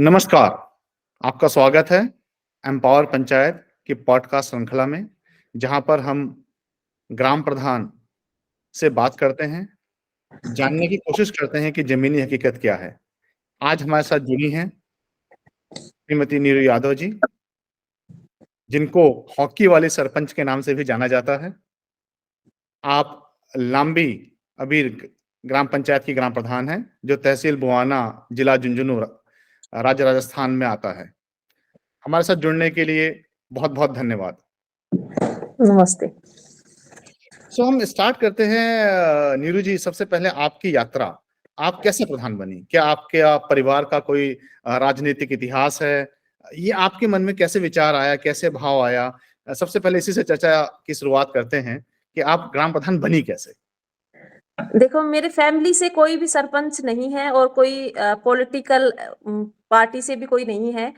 नमस्कार, आपका स्वागत है एम्पावर पंचायत की पॉडकास्ट श्रृंखला में, जहाँ पर हम ग्राम प्रधान से बात करते हैं, जानने की कोशिश करते हैं कि ज़मीनी हकीकत क्या है। आज हमारे साथ जुड़ी हैं श्रीमती नीरू यादव जी, जिनको हॉकी वाली सरपंच के नाम से भी जाना जाता है। आप लांबी अबीर ग्राम पंचायत की ग्राम प्रधान हैं, जो तहसील बुआना, जिला झुंझुनू, राज्य राजस्थान में आता है। हमारे साथ जुड़ने के लिए बहुत-बहुत धन्यवाद। नमस्ते। हम स्टार्ट करते हैं नीरू जी, सबसे पहले आपकी यात्रा। आप कैसे प्रधान बनी? क्या आपके परिवार का कोई राजनीतिक इतिहास है? ये आपके मन में कैसे विचार आया, कैसे भाव आया? सबसे पहले इसी से चर्चा की शुरुआत करते हैं कि आप ग्राम प्रधान बनी कैसे? देखो, मेरे फैमिली से कोई भी सरपंच नहीं है और कोई पॉलिटिकल पार्टी से भी कोई नहीं है।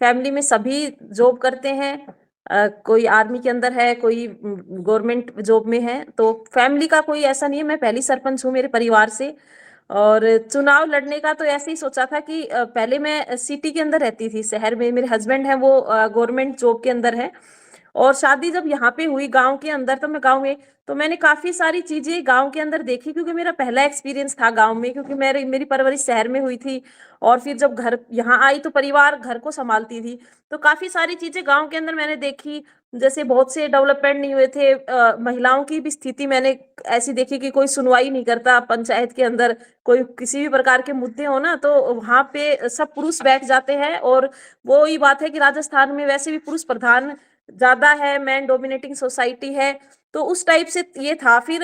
फैमिली में सभी जॉब करते हैं। कोई आर्मी के अंदर है, कोई गवर्नमेंट जॉब में है। तो फैमिली का कोई ऐसा नहीं है। मैं पहली सरपंच हूँ मेरे परिवार से। और चुनाव लड़ने का तो ऐसे ही सोचा था कि पहले मैं सिटी के अंदर रहती थी, शहर में। मेरे हस्बैंड हैं, वो गवर्नमेंट जॉब के अंदर है। और शादी जब यहाँ पे हुई गाँव के अंदर, तो मैं गाँव में, तो मैंने काफ़ी सारी चीज़ें गाँव के अंदर देखी, क्योंकि मेरा पहला एक्सपीरियंस था गाँव में, क्योंकि मेरी परवरिश शहर में हुई थी। और फिर जब घर यहाँ आई तो परिवार घर को सँभालती थी। तो काफ़ी सारी चीज़ें गाँव के अंदर मैंने देखी। जैसे बहुत से डेवलपमेंट नहीं हुए थे। महिलाओं की भी स्थिति मैंने ऐसी देखी कि कोई सुनवाई नहीं करता पंचायत के अंदर। कोई किसी भी प्रकार के मुद्दे हो ना, तो वहाँ पे सब पुरुष बैठ जाते हैं। और वो ही बात है कि राजस्थान में वैसे भी पुरुष प्रधान ज़्यादा है, मैन डोमिनेटिंग सोसाइटी है। तो उस टाइप से ये था। फिर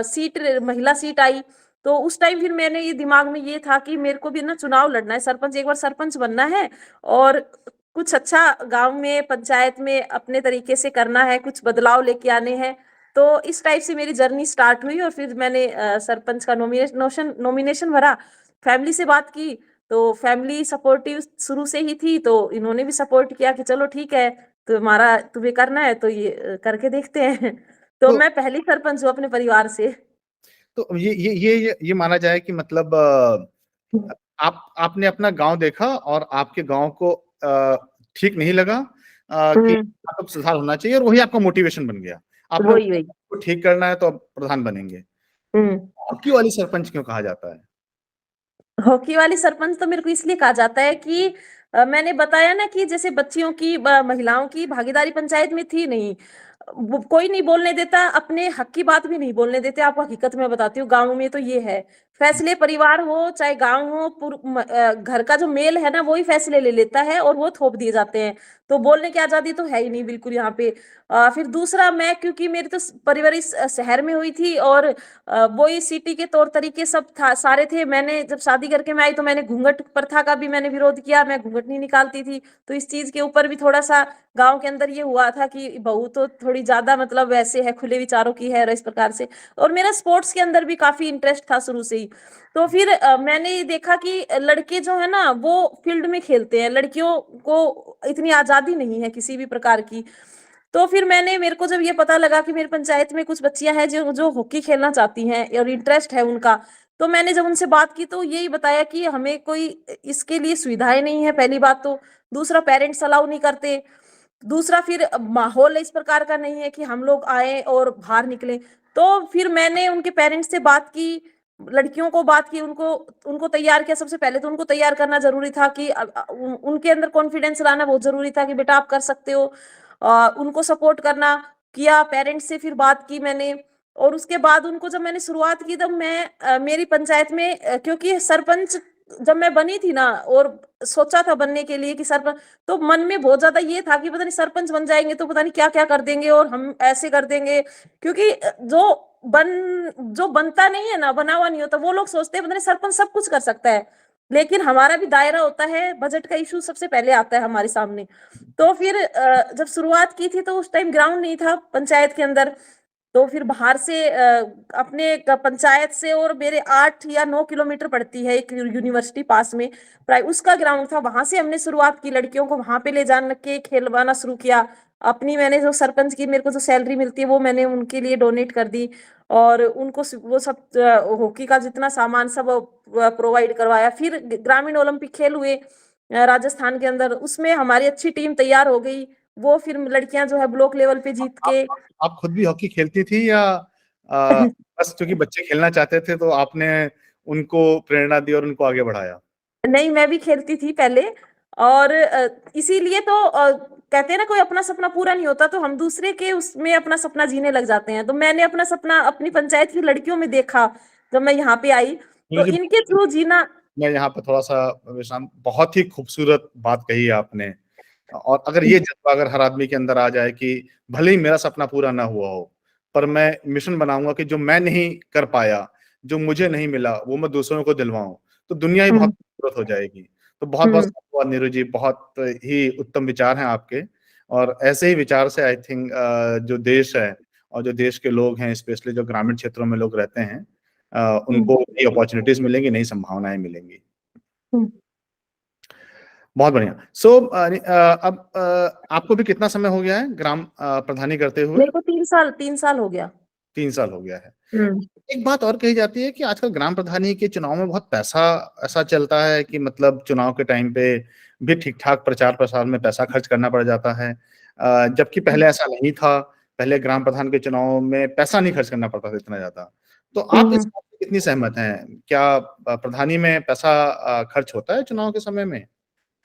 सीट महिला सीट आई। तो उस टाइम फिर मैंने ये दिमाग में ये था कि मेरे को भी ना चुनाव लड़ना है, सरपंच, एक बार सरपंच बनना है। और कुछ अच्छा गाँव में, पंचायत में अपने तरीके से करना है, कुछ बदलाव लेके आने हैं। तो इस टाइप से मेरी जर्नी स्टार्ट हुई। और फिर मैंने सरपंच का नॉमिनेशन भरा, फैमिली से बात की। तो फैमिली सपोर्टिव शुरू से ही थी, तो इन्होंने भी सपोर्ट किया कि चलो ठीक है, तुम्हें करना है तो ये करके देखते हैं। तो तो मैं पहली सरपंच हूँ अपने परिवार से। तो ये माना जाए कि मतलब आप आपने अपना गाँव देखा और आपके गाँव को ठीक नहीं लगा कि हुँ, यहाँ पे सुधार होना चाहिए और वही आपका मोटिवेशन बन गया। आपने वही, वही। को ठीक करना है तो आप प्रधान बनेंगे। हुँ। हॉकी वाली सरपंच क्यों कहा जाता है? हॉकी वाली सरपंच तो मेरे को इसलिए कहा जाता है कि मैंने बताया ना कि जैसे बच्चियों की, महिलाओं की भागीदारी पंचायत में थी नहीं। वो कोई नहीं बोलने देता, अपने हक की बात भी नहीं बोलने देते। आपको हकीकत में बताती हूँ, गाँव में तो ये है। फैसले परिवार हो चाहे गाँव हो, घर का जो मेल है ना, वो ही फैसले ले लेता है और वो थोप दिए जाते हैं। तो बोलने की आज़ादी तो है ही नहीं बिल्कुल यहाँ पे। फिर दूसरा, मैं क्योंकि मेरी तो परवरिश शहर में हुई थी। और वही सिटी के तौर तरीके सब था, सारे थे। मैंने जब शादी करके मैं आई तो मैंने घूंघट प्रथा का भी मैंने विरोध किया, मैं घूंघट नहीं निकालती थी। तो इस चीज के ऊपर भी थोड़ा सा गांव के अंदर ये हुआ था कि बहू तो थोड़ी ज्यादा मतलब वैसे है, खुले विचारों की है, और इस प्रकार से। और मेरा स्पोर्ट्स के अंदर भी काफी इंटरेस्ट था शुरू से ही। तो फिर मैंने ये देखा कि लड़के जो है ना, वो फील्ड में खेलते हैं, लड़कियों को इतनी आजादी नहीं है किसी भी प्रकार की। तो फिर मेरे को जब ये पता लगा कि मेरी पंचायत में कुछ बच्चियां हैं जो जो हॉकी खेलना चाहती हैं और इंटरेस्ट है उनका, तो मैंने जब उनसे बात की तो यही बताया कि हमें कोई इसके लिए सुविधाएं नहीं है, पहली बात तो। दूसरा, पेरेंट्स अलाउ नहीं करते। दूसरा, फिर माहौल इस प्रकार का नहीं है कि हम लोग आए और बाहर निकले। तो फिर मैंने उनके पेरेंट्स से बात की, लड़कियों को बात की, उनको उनको तैयार किया। सबसे पहले तो उनको तैयार करना जरूरी था कि उनके अंदर कॉन्फिडेंस लाना बहुत जरूरी था कि बेटा आप कर सकते हो। उनको सपोर्ट करना किया, पेरेंट्स से फिर बात की मैंने। और उसके बाद उनको जब मैंने शुरुआत की, तब मैं मेरी पंचायत में, क्योंकि सरपंच जब मैं बनी थी ना, और सोचा था बनने के लिए कि सरपंच, तो मन में बहुत ज्यादा ये था कि पता नहीं सरपंच बन जाएंगे तो पता नहीं क्या क्या कर देंगे और हम ऐसे कर देंगे। क्योंकि जो बनता नहीं है ना, बना हुआ नहीं होता, वो लोग सोचते हैं पता नहीं सरपंच सब कुछ कर सकता है। लेकिन हमारा भी दायरा होता है, बजट का इशू सबसे पहले आता है हमारे सामने। तो फिर जब शुरुआत की थी तो उस टाइम ग्राउंड नहीं था पंचायत के अंदर। तो फिर बाहर से अपने पंचायत से और मेरे 8 या 9 किलोमीटर पड़ती है एक यूनिवर्सिटी पास में, प्राय उसका ग्राउंड था, वहां से हमने शुरुआत की, लड़कियों को वहां पे ले जाने के खेलवाना शुरू किया। अपनी मैंने जो सरपंच की मेरे को जो सैलरी मिलती है वो मैंने उनके लिए डोनेट कर दी, और उनको वो सब हॉकी का जितना सामान सब प्रोवाइड करवाया। फिर ग्रामीण ओलंपिक खेल हुए राजस्थान के अंदर, उसमें हमारी अच्छी टीम तैयार हो गई। वो फिर लड़कियां जो है ब्लॉक लेवल पे जीत के। आप खुद भी हॉकी खेलती थी या बस क्योंकि बच्चे खेलना चाहते थे तो आपने उनको प्रेरणा दी और उनको आगे बढ़ाया? नहीं, मैं भी खेलती थी पहले, और इसीलिए तो कहते हैं ना, कोई अपना सपना पूरा नहीं होता तो हम दूसरे के उसमें अपना सपना जीने लग जाते हैं। तो मैंने अपना सपना अपनी पंचायत की लड़कियों में देखा जब मैं यहाँ पे आई, तो मुझे इनके थ्रू जीना। मैं यहाँ पे थोड़ा-सा विश्राम, बहुत ही खूबसूरत बात कही है आपने। और अगर ये जज़्बा अगर हर आदमी के अंदर आ जाए कि भले ही मेरा सपना पूरा ना हुआ हो, पर मैं मिशन बनाऊँगा कि जो मैं नहीं कर पाया, जो मुझे नहीं मिला, वो मैं दूसरों को दिलवाऊँ, तो दुनिया ही बहुत हुँ, खूबसूरत हो जाएगी। तो बहुत-बहुत हुँ, धन्यवाद नीरू जी, बहुत ही उत्तम विचार हैं आपके, और ऐसे ही विचार से आई थिंक जो देश है और जो देश के लोग हैं, स्पेशली जो ग्रामीण क्षेत्रों में लोग रहते हैं, हुँ, उनको नई अपॉर्च्युनिटीज़ मिलेंगी, नई संभावनाएँ मिलेंगी। हुँ। बहुत बढ़िया। सो अब आपको भी कितना समय हो गया है ग्राम प्रधानी करते हुए? मेरे को 3 साल हो गया। 3 साल हो गया है। हुँ, एक बात और कही जाती है कि आजकल ग्राम प्रधानी के चुनाव में बहुत पैसा ऐसा चलता है कि मतलब चुनाव के टाइम पे भी ठीक-ठाक प्रचार-प्रसार में पैसा खर्च करना पड़ जाता है। जबकि हुँ, पहले ऐसा नहीं था। पहले ग्राम प्रधान के चुनाव में पैसा नहीं खर्च करना पड़ता था इतना ज़्यादा। तो आप इस हुँ। बात से कितनी सहमत हैं? क्या प्रधानी में पैसा खर्च होता है चुनाव के समय में?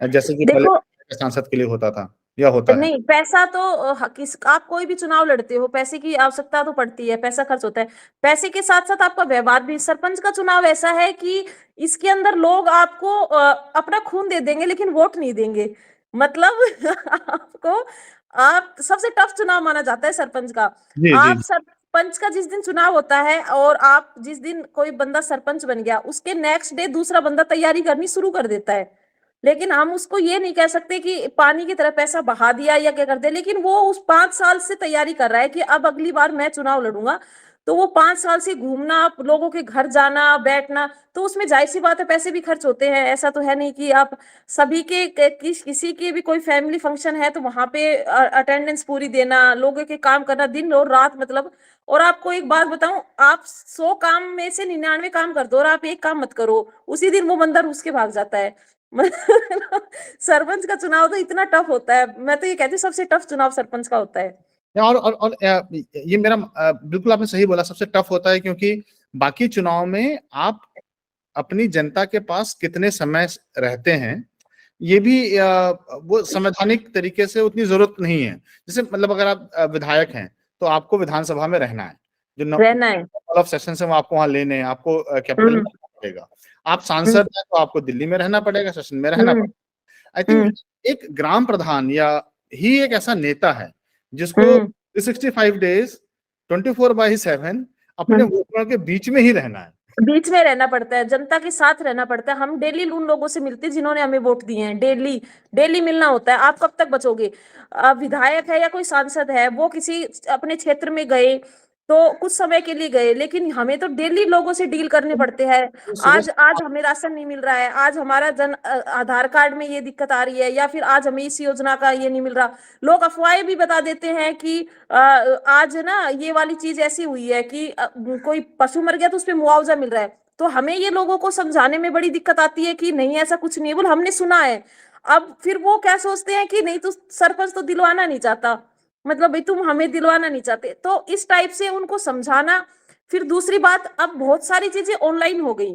जैसे कि पहले देखो, सांसद के लिए होता था या होता है? नहीं, पैसा तो किस आप कोई भी चुनाव लड़ते हो, पैसे की आवश्यकता तो पड़ती है, पैसा खर्च होता है। पैसे के साथ-साथ आपका व्यवहार भी। सरपंच का चुनाव ऐसा है कि इसके अंदर लोग आपको अपना खून दे देंगे लेकिन वोट नहीं देंगे। मतलब आपको आप सबसे टफ चुनाव माना जाता है सरपंच का। जी, जी, आप जी। सरपंच का जिस दिन चुनाव होता है और आप जिस दिन कोई बंदा सरपंच बन गया, उसके नेक्स्ट डे दूसरा बंदा तैयारी करनी शुरू कर देता है। लेकिन हम उसको ये नहीं कह सकते कि पानी की तरह पैसा बहा दिया या क्या कर दिया, लेकिन वो उस 5 साल से तैयारी कर रहा है कि अब अगली बार मैं चुनाव लड़ूंगा। तो वो 5 साल से घूमना, लोगों के घर जाना, बैठना, तो उसमें जाहिर-सी बात है पैसे भी खर्च होते हैं। ऐसा तो है नहीं कि आप सभी के किसी के भी कोई फैमिली फंक्शन है तो वहाँ पे अटेंडेंस पूरी देना, लोगों के काम करना दिन और रात मतलब। और आपको एक बात बताऊँ, आप 100 काम में से 99 काम कर दो और आप एक काम मत करो, उसी दिन वो बंदा रूस के भाग जाता है। सरपंच का चुनाव तो इतना टफ होता है। मैं तो ये कहती हूँ सबसे टफ चुनाव सरपंच का होता है। और ये मेरा बिल्कुल आपने सही बोला, सबसे टफ होता है क्योंकि बाकी चुनाव में आप अपनी जनता के पास कितने समय रहते हैं, ये भी वो संवैधानिक तरीके से उतनी ज़रूरत नहीं है। जैसे मतलब अगर आप विधायक हैं, तो आपको विधानसभा में रहना है। जो रहना है। नंबर ऑफ सेशंस हैं वो आपको वहाँ लेने हैं, आपको कैपिटल में हुँ, रहना पड़ेगा। आप हुँ, सांसद हैं तो आपको दिल्ली में रहना पड़ेगा, सेशन में रहना हुँ, पड़ेगा। आई थिंक हुँ, एक ग्राम प्रधान या ही एक ऐसा नेता है, जिसको हुँ, 365 डेज़ 24/7 अपने हुँ। वोटरों के बीच में ही रहना है। बीच में रहना पड़ता है, जनता के साथ रहना पड़ता है। हम डेली उन लोगों से मिलते हैं जिन्होंने हमें वोट दिए हैं, डेली, डेली मिलना होता है। आप कब तक बचोगे? विधायक है या कोई सांसद है, वो किसी अपने क्षेत्र में गए, तो कुछ समय के लिए गए, लेकिन हमें तो डेली लोगों से डील करने पड़ते हैं। तो सुबह आज आज हमें राशन नहीं मिल रहा है, आज हमारा आधार कार्ड में ये दिक्कत आ रही है, या फिर आज हमें इस योजना का ये नहीं मिल रहा। लोग अफ़वाहें भी बता देते हैं कि आज ना ये वाली चीज़ ऐसी हुई है कि कोई पशु मर गया तो उसपे मुआवज़ा मिल रहा है। तो हमें ये लोगों को समझाने में बड़ी दिक्कत आती है कि नहीं, ऐसा कुछ नहीं है, बोले हमने सुना है। अब फिर वो क्या सोचते हैं कि नहीं, तो सरपंच तो दिलवाना नहीं चाहता, मतलब भाई तुम हमें दिलवाना नहीं चाहते, तो इस टाइप से उनको समझाना। फिर दूसरी बात, अब बहुत सारी चीजें ऑनलाइन हो गई,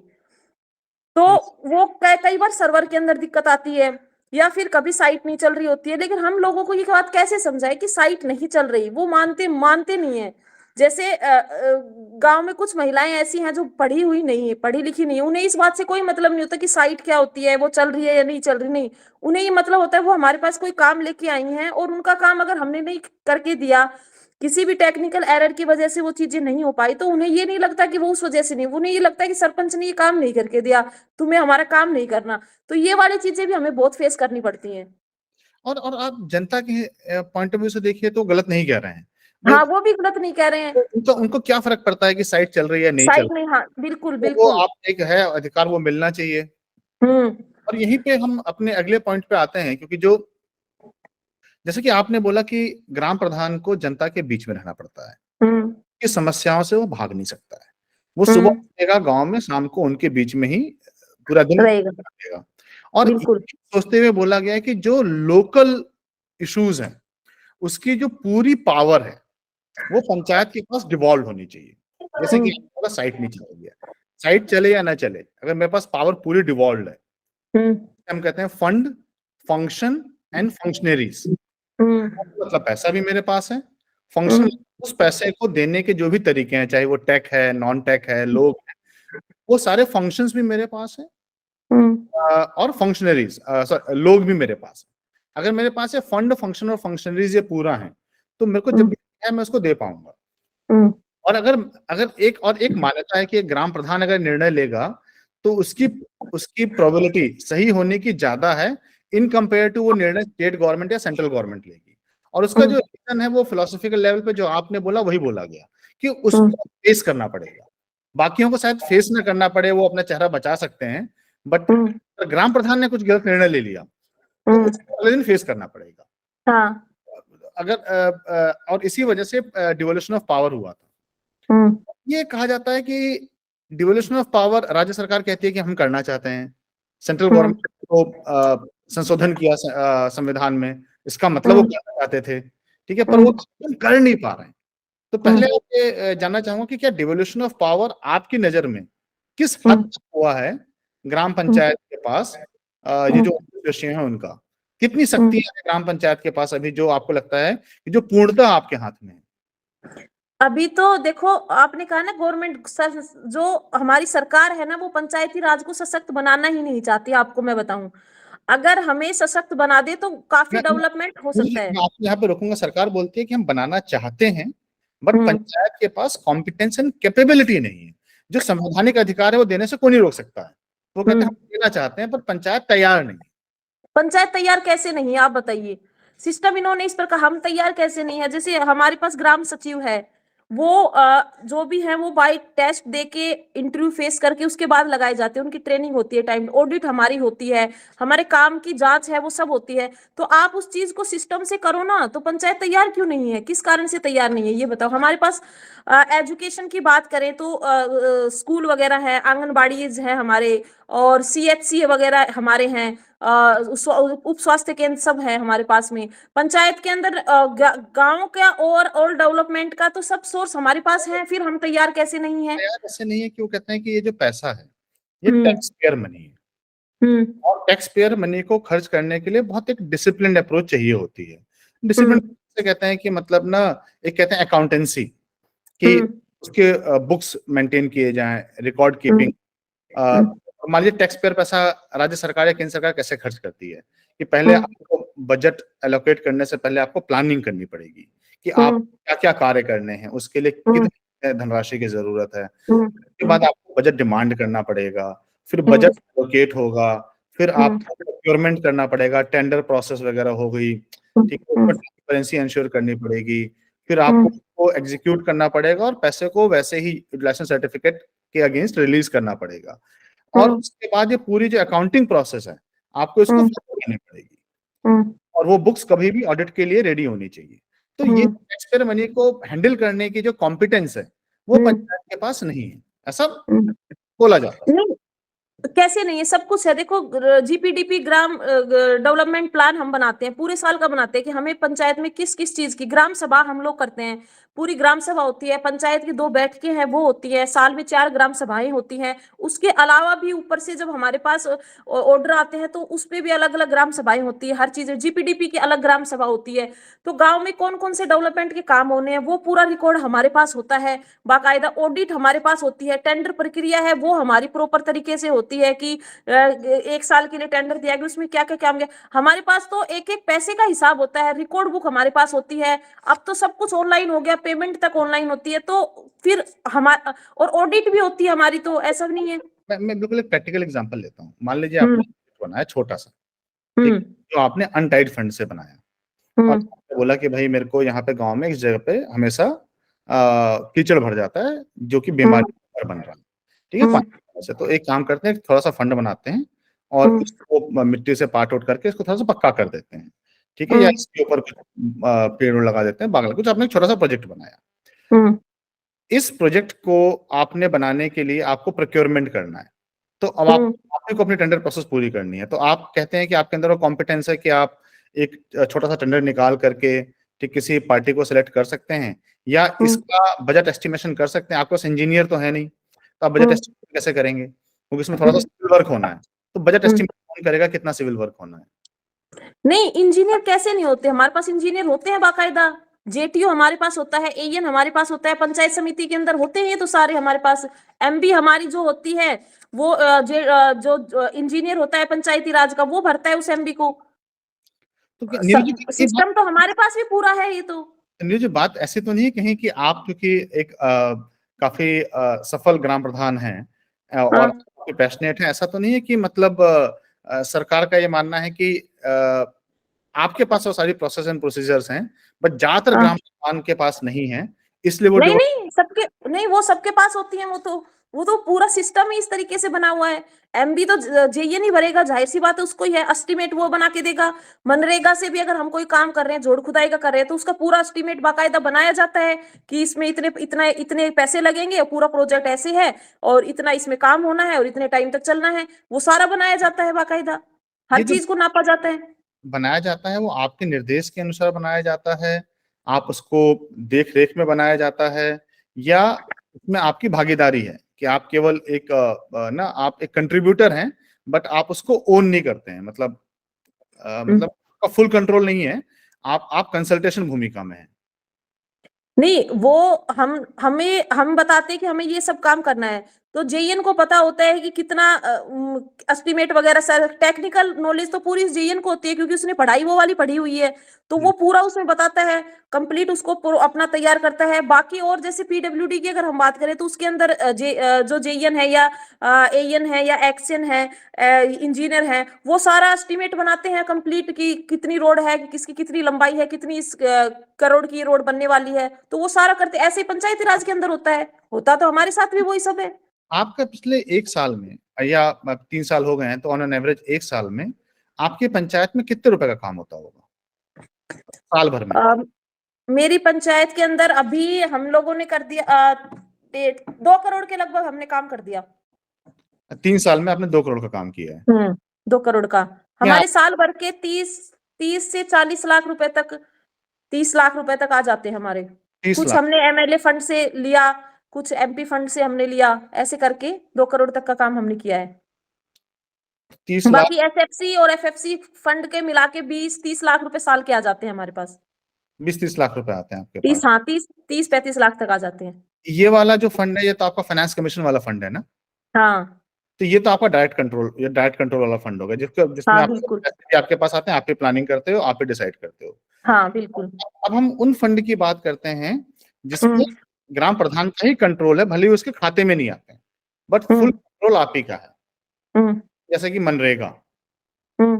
तो वो कई बार सर्वर के अंदर दिक्कत आती है, या फिर कभी साइट नहीं चल रही होती है। लेकिन हम लोगों को ये बात कैसे समझाए कि साइट नहीं चल रही, वो मानते मानते नहीं है। जैसे गांव में कुछ महिलाएं ऐसी हैं जो पढ़ी हुई नहीं है, पढ़ी लिखी नहीं है, उन्हें इस बात से कोई मतलब नहीं होता कि साइट क्या होती है, वो चल रही है या नहीं चल रही। नहीं, उन्हें ये मतलब होता है वो हमारे पास कोई काम लेके आई हैं और उनका काम अगर हमने नहीं करके दिया, किसी भी टेक्निकल एरर की वजह से वो चीजें नहीं हो पाई, तो उन्हें ये नहीं लगता कि वो उस वजह से नहीं, उन्हें ये लगता है कि सरपंच ने ये काम नहीं करके दिया, तुम्हें हमारा काम नहीं करना। तो ये वाली चीजें भी हमें बहुत फेस करनी पड़ती हैं। और आप जनता के पॉइंट ऑफ व्यू से देखिए तो गलत नहीं कह रहे हैं। हाँ, वो भी गलत नहीं कह रहे हैं। उनको उनको क्या फ़र्क पड़ता है कि साइट चल रही है या नहीं चल साइट रही नहीं, हाँ, बिल्कुल, है? वो बिल्कुल। आप एक है अधिकार, वो मिलना चाहिए। हुँ, और यहीं पे हम अपने अगले पॉइंट पे आते हैं, क्योंकि जो जैसे कि आपने बोला कि ग्राम प्रधान को जनता के बीच में रहना पड़ता है, हुँ, कि समस्याओं से वो भाग नहीं सकता है। वो हुँ, सुबह उठेगा गाँव में, शाम को उनके बीच में ही पूरा दिन रहेगा, काटेगा। और ये बिल्कुल। सोचते हुए बोला गया है कि जो लोकल इश्यूज़ हैं, उसकी जो पूरी पावर है, वो पंचायत के पास डिवॉल्व होनी चाहिए। जैसे कि हुँ, आपने बोला साइट नहीं चल रही है, साइट चले या ना चले, अगर मेरे पास पावर पूरी डिवॉल्व्ड है, हुँ, हम कहते हैं फंड, फंक्शन एंड फंक्शनरीज़। हुँ, मतलब पैसा भी मेरे पास है, हुँ, फंक्शन उस पैसे को देने के जो भी तरीके हैं, चाहे वो टेक है, नॉन टेक है, लोग हैं, वो सारे फंक्शंस भी मेरे पास हैं। हुँ, और फंक्शनरीज़ लोग भी मेरे पास हैं। अगर मेरे पास ये फंड, फंक्शन और फंक्शनरीज़ ये पूरा है, तो मेरे को जब हुँ, भी है मैं उसको दे पाऊँगा। हुँ, और अगर अगर एक मान्यता है कि एक ग्राम प्रधान अगर निर्णय लेगा, तो उसकी उसकी प्रोबेबिलिटी सही होने की ज़्यादा है इन कंपेयर टू वो निर्णय स्टेट गवर्नमेंट या सेंट्रल गवर्नमेंट लेगी। और उसका हुँ, जो रीज़न है वो फिलॉसॉफिकल लेवल पे जो आपने बोला वही बोला गया, कि हुँ, उसको फेस करना पड़ेगा। बाकियों को शायद फेस ना करना पड़े, वो अपना चेहरा बचा सकते हैं, बट हुँ, अगर ग्राम प्रधान ने कुछ गलत निर्णय ले लिया, तो हुँ, उसको अगले दिन फेस करना पड़ेगा। हाँ, अगर और इसी वजह से डिवोल्यूशन ऑफ पावर हुआ था। हुँ, ये कहा जाता है कि डिवोल्यूशन ऑफ पावर राज्य सरकार कहती है कि हम करना चाहते हैं। सेंट्रल हुँ, गवर्नमेंट को संशोधन किया संविधान में, इसका मतलब वो हुँ, करना चाहते थे, ठीक है? पर वो हुँ, संशोधन कर नहीं पा रहे हैं। तो हुँ, पहले आप ये जानना चाहूँगा कि क्या डिवोल्यूशन ऑफ पावर आपकी नज़र में किस हुँ, हद तक हुआ है ग्राम हुँ, पंचायत के पास, ये हुँ, जो सदस्य हैं उनका? कितनी हुँ। शक्तियाँ हैं ग्राम पंचायत के पास अभी, जो आपको लगता है कि जो पूर्णतः आपके हाथ में है? अभी तो देखो, आपने कहा ना गवर्नमेंट जो हमारी सरकार है ना, वो पंचायती राज को सशक्त बनाना ही नहीं चाहती, आपको मैं बताऊं। अगर हमें सशक्त बना दे तो काफी मैं डेवलपमेंट हो सकता है। मैं आपको यहाँ पे रोकूँगा। सरकार बोलती है कि हम बनाना चाहते हैं, बट हम्म, पंचायत के पास कॉम्पिटेंस एंड कैपेबिलिटी नहीं है। जो संवैधानिक अधिकार है वो देने से कोई नहीं रोक सकता है। वो कहते हैं हम्म। हम देना चाहते हैं, पर पंचायत तैयार नहीं है। पंचायत तैयार कैसे नहीं है, आप बताइए। सिस्टम इन्होंने इस पर कहा, हम तैयार कैसे नहीं है। जैसे हमारे पास ग्राम सचिव है, वो जो भी है वो बाई टेस्ट दे के इंटरव्यू फेस करके उसके बाद लगाए जाते हैं, उनकी ट्रेनिंग होती है, टाइम ऑडिट हमारी होती है, हमारे काम की जांच है वो सब होती है। तो आप उस चीज को सिस्टम से करो ना, तो पंचायत तैयार क्यों नहीं है, किस कारण से तैयार नहीं है ये बताओ। हमारे पास एजुकेशन की बात करें तो स्कूल वगैरह है, आंगनबाड़ीज है हमारे, और सीएचसी वगैरह हमारे हैं, उप स्वास्थ्य केंद्र सब है हमारे पास में। पंचायत के अंदर गांव का और डेवलपमेंट का तो सब सोर्स हमारे पास है, फिर हम तैयार कैसे नहीं है। तैयार ऐसे नहीं है कि वो कहते हैं कि ये जो पैसा है, ये हम्म, टैक्स पेयर मनी है। हम्म, और टैक्स पेयर मनी को खर्च करने के लिए बहुत एक डिसिप्लिन्ड अप्रोच चाहिए होती है। डिसिप्लिन हम्म, से कहते हैं कि मतलब ना, एक कहते हैं अकाउंटेंसी, कि हम्म, उसके बुक्स मेंटेन किए जाएँ, रिकॉर्ड कीपिंग। हम्म, अ, हम्म, मान लीजिए टैक्स पेयर पैसा राज्य सरकार या केंद्र सरकार कैसे खर्च करती है, कि पहले हम्म, आपको बजट एलोकेट करने से पहले आपको प्लानिंग करनी पड़ेगी, कि आप हम्म, क्या-क्या कार्य करने हैं, उसके लिए हम्म, कितनी धनराशि की ज़रूरत है। हम्म, उसके बाद आपको बजट डिमांड करना पड़ेगा, फिर बजट हम्म, एलोकेट होगा, फिर हम्म, आपको प्रोक्योरमेंट करना पड़ेगा, टेंडर प्रोसेस वगैरह हो गई, हम्म, ठीक है? उसमें हम्म, ट्रांसपेरेंसी एंश्योर करनी पड़ेगी, फिर आपको हम्म, उसको एग्ज़ीक्यूट करना पड़ेगा और पैसे को वैसे ही यूटिलाइज़ेशन सर्टिफिकेट के अगेंस्ट रिलीज़ करना पड़ेगा। और हम्म, उसके बाद ये पूरी जो अकाउंटिंग प्रोसेस है, आपको इसको हम्म, फॉलो करनी पड़ेगी, हम्म, और वो बुक्स कभी भी ऑडिट के लिए रेडी होनी चाहिए। तो ये हम्म, टैक्स पेयर मनी को हैंडल करने की जो कॉम्पिटेंस है, वो हम्म, पंचायत के पास नहीं है, ऐसा हम्म। बोला जाता है। नहीं, कैसे नहीं है, सब कुछ है। देखो, जीपीडीपी ग्राम डेवलपमेंट प्लान हम बनाते हैं, पूरे साल का बनाते हैं कि हमें पंचायत में किस किस चीज की ग्राम सभा हम लोग करते हैं। पूरी ग्राम सभा होती है, पंचायत की 2 बैठकें हैं वो होती है, साल में 4 ग्राम सभाएं होती हैं। उसके अलावा भी ऊपर से जब हमारे पास ऑर्डर आते हैं तो उस पे भी अलग अलग ग्राम सभाएं होती है, हर चीज जीपीडीपी की अलग ग्राम सभा होती है। तो गांव में कौन कौन से डेवलपमेंट के काम होने हैं वो पूरा रिकॉर्ड हमारे पास होता है। बाकायदा ऑडिट हमारे पास होती है, टेंडर प्रक्रिया है वो हमारी प्रॉपर तरीके से होती है कि 1 साल के लिए टेंडर दिया गया, उसमें क्या क्या काम गया। हमारे पास तो एक एक पैसे का हिसाब होता है, रिकॉर्ड बुक हमारे पास होती है। अब तो सब कुछ ऑनलाइन हो गया, पेमेंट तक ऑनलाइन होती है, तो फिर हमारा और ऑडिट भी होती है हमारी, तो ऐसा नहीं है। मैं बिल्कुल एक प्रैक्टिकल एग्जांपल लेता हूँ। मान लीजिए हम्म, आपने बनाया छोटा-सा, ठीक हम्म, है? जो आपने अनटाइड फंड से बनाया। हुँ, बोला कि भाई मेरे को यहाँ पे गाँव में इस जगह पे हमेशा कीचड़ भर जाता है, जो कि हुँ, बीमारी का घर बन रहा है। ठीक है? हुँ, पानी की वजह से। तो एक काम करते हैं, थोड़ा-सा फंड बनाते हैं और हुँ, इसको मिट्टी से पाट-उट करके इसको थोड़ा-सा पक्का कर देते हैं। ठीक है? या हुँ, इसके ऊपर कुछ पेड़-वेड़ लगा देते हैं, बागल कुछ आपने एक छोटा-सा प्रोजेक्ट बनाया। हुँ, इस प्रोजेक्ट को आपने बनाने के लिए आपको प्रोक्योरमेंट करना है। तो अब हुँ, आप ही को अपनी टेंडर प्रोसेस पूरी करनी है। तो आप कहते हैं कि आपके अंदर वो कॉम्पिटेंस है कि आप एक छोटा-सा टेंडर निकाल करके ठीक किसी पार्टी को सेलेक्ट कर सकते हैं या हुँ, इसका बजट एस्टिमेशन कर सकते हैं। आपके पास इंजीनियर तो है नहीं, तो आप बजट हुँ, एस्टिमेशन कैसे करेंगे? क्योंकि इसमें थोड़ा-सा हुँ, सिविल वर्क होना है। तो बजट हुँ। एस्टिमेट कौन करेगा, कितना सिविल वर्क होना है? नहीं, इंजीनियर कैसे नहीं होते? हमारे पास इंजीनियर होते हैं बाकायदा। जेटीओ हमारे पास होता है, एईएन हमारे पास होता है, पंचायत समिति के अंदर होते हैं ये तो सारे हमारे पास। एमबी हमारी जो होती है, वो जो इंजीनियर होता है पंचायती राज का, वो भरता है उस एमबी को। तो क्या नीरज जी ये बात सिस्टम तो हमारे पास भी पूरा है ये तो। नीरज जी बात ऐसी तो नहीं है कहीं कि आप क्योंकि एक काफ़ी सफल ग्राम प्रधान हैं और हाँ, काफ़ी पैशनेट हैं, ऐसा तो नहीं है कि मतलब सरकार का ये मानना है कि आपके पास वो सारी प्रोसेस एंड प्रोसीजर्स हैं, बट ज़्यादातर हाँ। ग्राम प्रधान के पास नहीं है, इसलिए वो नहीं, डिवोट नहीं, सबके नहीं वो सबके पास होती हैं वो तो। वो तो पूरा सिस्टम ही इस तरीके से बना हुआ है। एमबी तो जेईए नहीं भरेगा, ज़ाहिर-सी बात है उसको ही है, एस्टीमेट वो बना के देगा। मनरेगा से भी अगर हम कोई काम कर रहे हैं, जोड़ खुदाई का कर रहे हैं, तो उसका पूरा एस्टीमेट बाकायदा बनाया जाता है कि इसमें इतने पैसे लगेंगे, पूरा प्रोजेक्ट ऐसे है और इतना इसमें काम होना है और इतने टाइम तक चलना है। वो सारा बनाया जाता है बाकायदा। हर ये जो चीज़ को नापा जाता है। बनाया जाता है, वो आपके निर्देश के अनुसार बनाया जाता है, आप उसको देख-रेख में बनाया जाता है या उसमें आपकी भागीदारी है कि आप केवल एक ना आप एक कंट्रीब्यूटर हैं, बट आप उसको ओन नहीं करते हैं। हुँ। मतलब आपका फुल कंट्रोल नहीं है, आप कंसल्टेशन भूमिका में हैं। नहीं, वो हम बताते हैं कि हमें ये सब काम करना है, तो जेईएन को पता होता है कि कितना एस्टीमेट वगैरह सारा टेक्निकल नॉलेज तो पूरी जेईएन को होती है क्योंकि उसने पढ़ाई वो वाली पढ़ी हुई है, तो हुँ, वो पूरा उसमें बताता है, कंप्लीट उसको अपना तैयार करता है। बाकी और जैसे पीडब्ल्यूडी की अगर हम बात करें तो उसके अंदर जो जेईएन है या एईएन है या एक्सएन है, इंजीनियर हैं, वो सारा एस्टीमेट बनाते हैं कंप्लीट कि कितनी रोड है, किसकी कितनी लंबाई है, कितनी करोड़ की रोड बनने वाली है, तो वो सारा करते ऐसे ही पंचायती राज के अंदर होता है। होता तो हमारे साथ भी वही सब है। आपका पिछले 1 साल में या 3 साल हो गए हैं, तो ऑन एन एवरेज 1 साल में आपकी पंचायत में कितने रुपए का काम होता होगा? साल भर में? अ, मेरी पंचायत के अंदर अभी हम लोगों ने कर दिया 2 करोड़ के लगभग हमने काम कर दिया। 3 साल में आपने 2 करोड़ का काम किया है। 2 करोड़ का। क्या हमारे साल भर के 30 से 40 लाख रुपए तक 30 लाख रुपए तक आ जाते हैं हमारे। 30 कुछ लाख, हमने एमएलए फंड से लिया, कुछ एमपी फंड से हमने लिया, ऐसे करके 2 करोड़ तक का काम हमने किया है। 30 लाख, बाकी एसएफसी और एफएफसी फंड के मिला के 20-30 लाख रुपए साल के आ जाते हैं हमारे पास। 20-30 लाख रुपए आते हैं आपके 30 पास। हाँ, 30-35 लाख तक आ जाते हैं। ये वाला जो फंड है, ये तो आपका फाइनेंस कमीशन वाला फंड है ना? हाँ, तो ये तो आपका डायरेक्ट कंट्रोल वाला फंड होगा, जिसमें हाँ, आपके बिल्कुल। पैसे भी आपके पास आते हैं, आप ही प्लानिंग करते हो, आप ही डिसाइड करते हो। हाँ, बिल्कुल। अब हम उन फंड की बात करते हैं, हुँ, जिसमें ग्राम प्रधान का ही कंट्रोल है, भले ही उसके खाते में नहीं आते हैं, बट हुँ, फुल कंट्रोल आप ही का है। हुँ, जैसे कि मनरेगा, हुँ।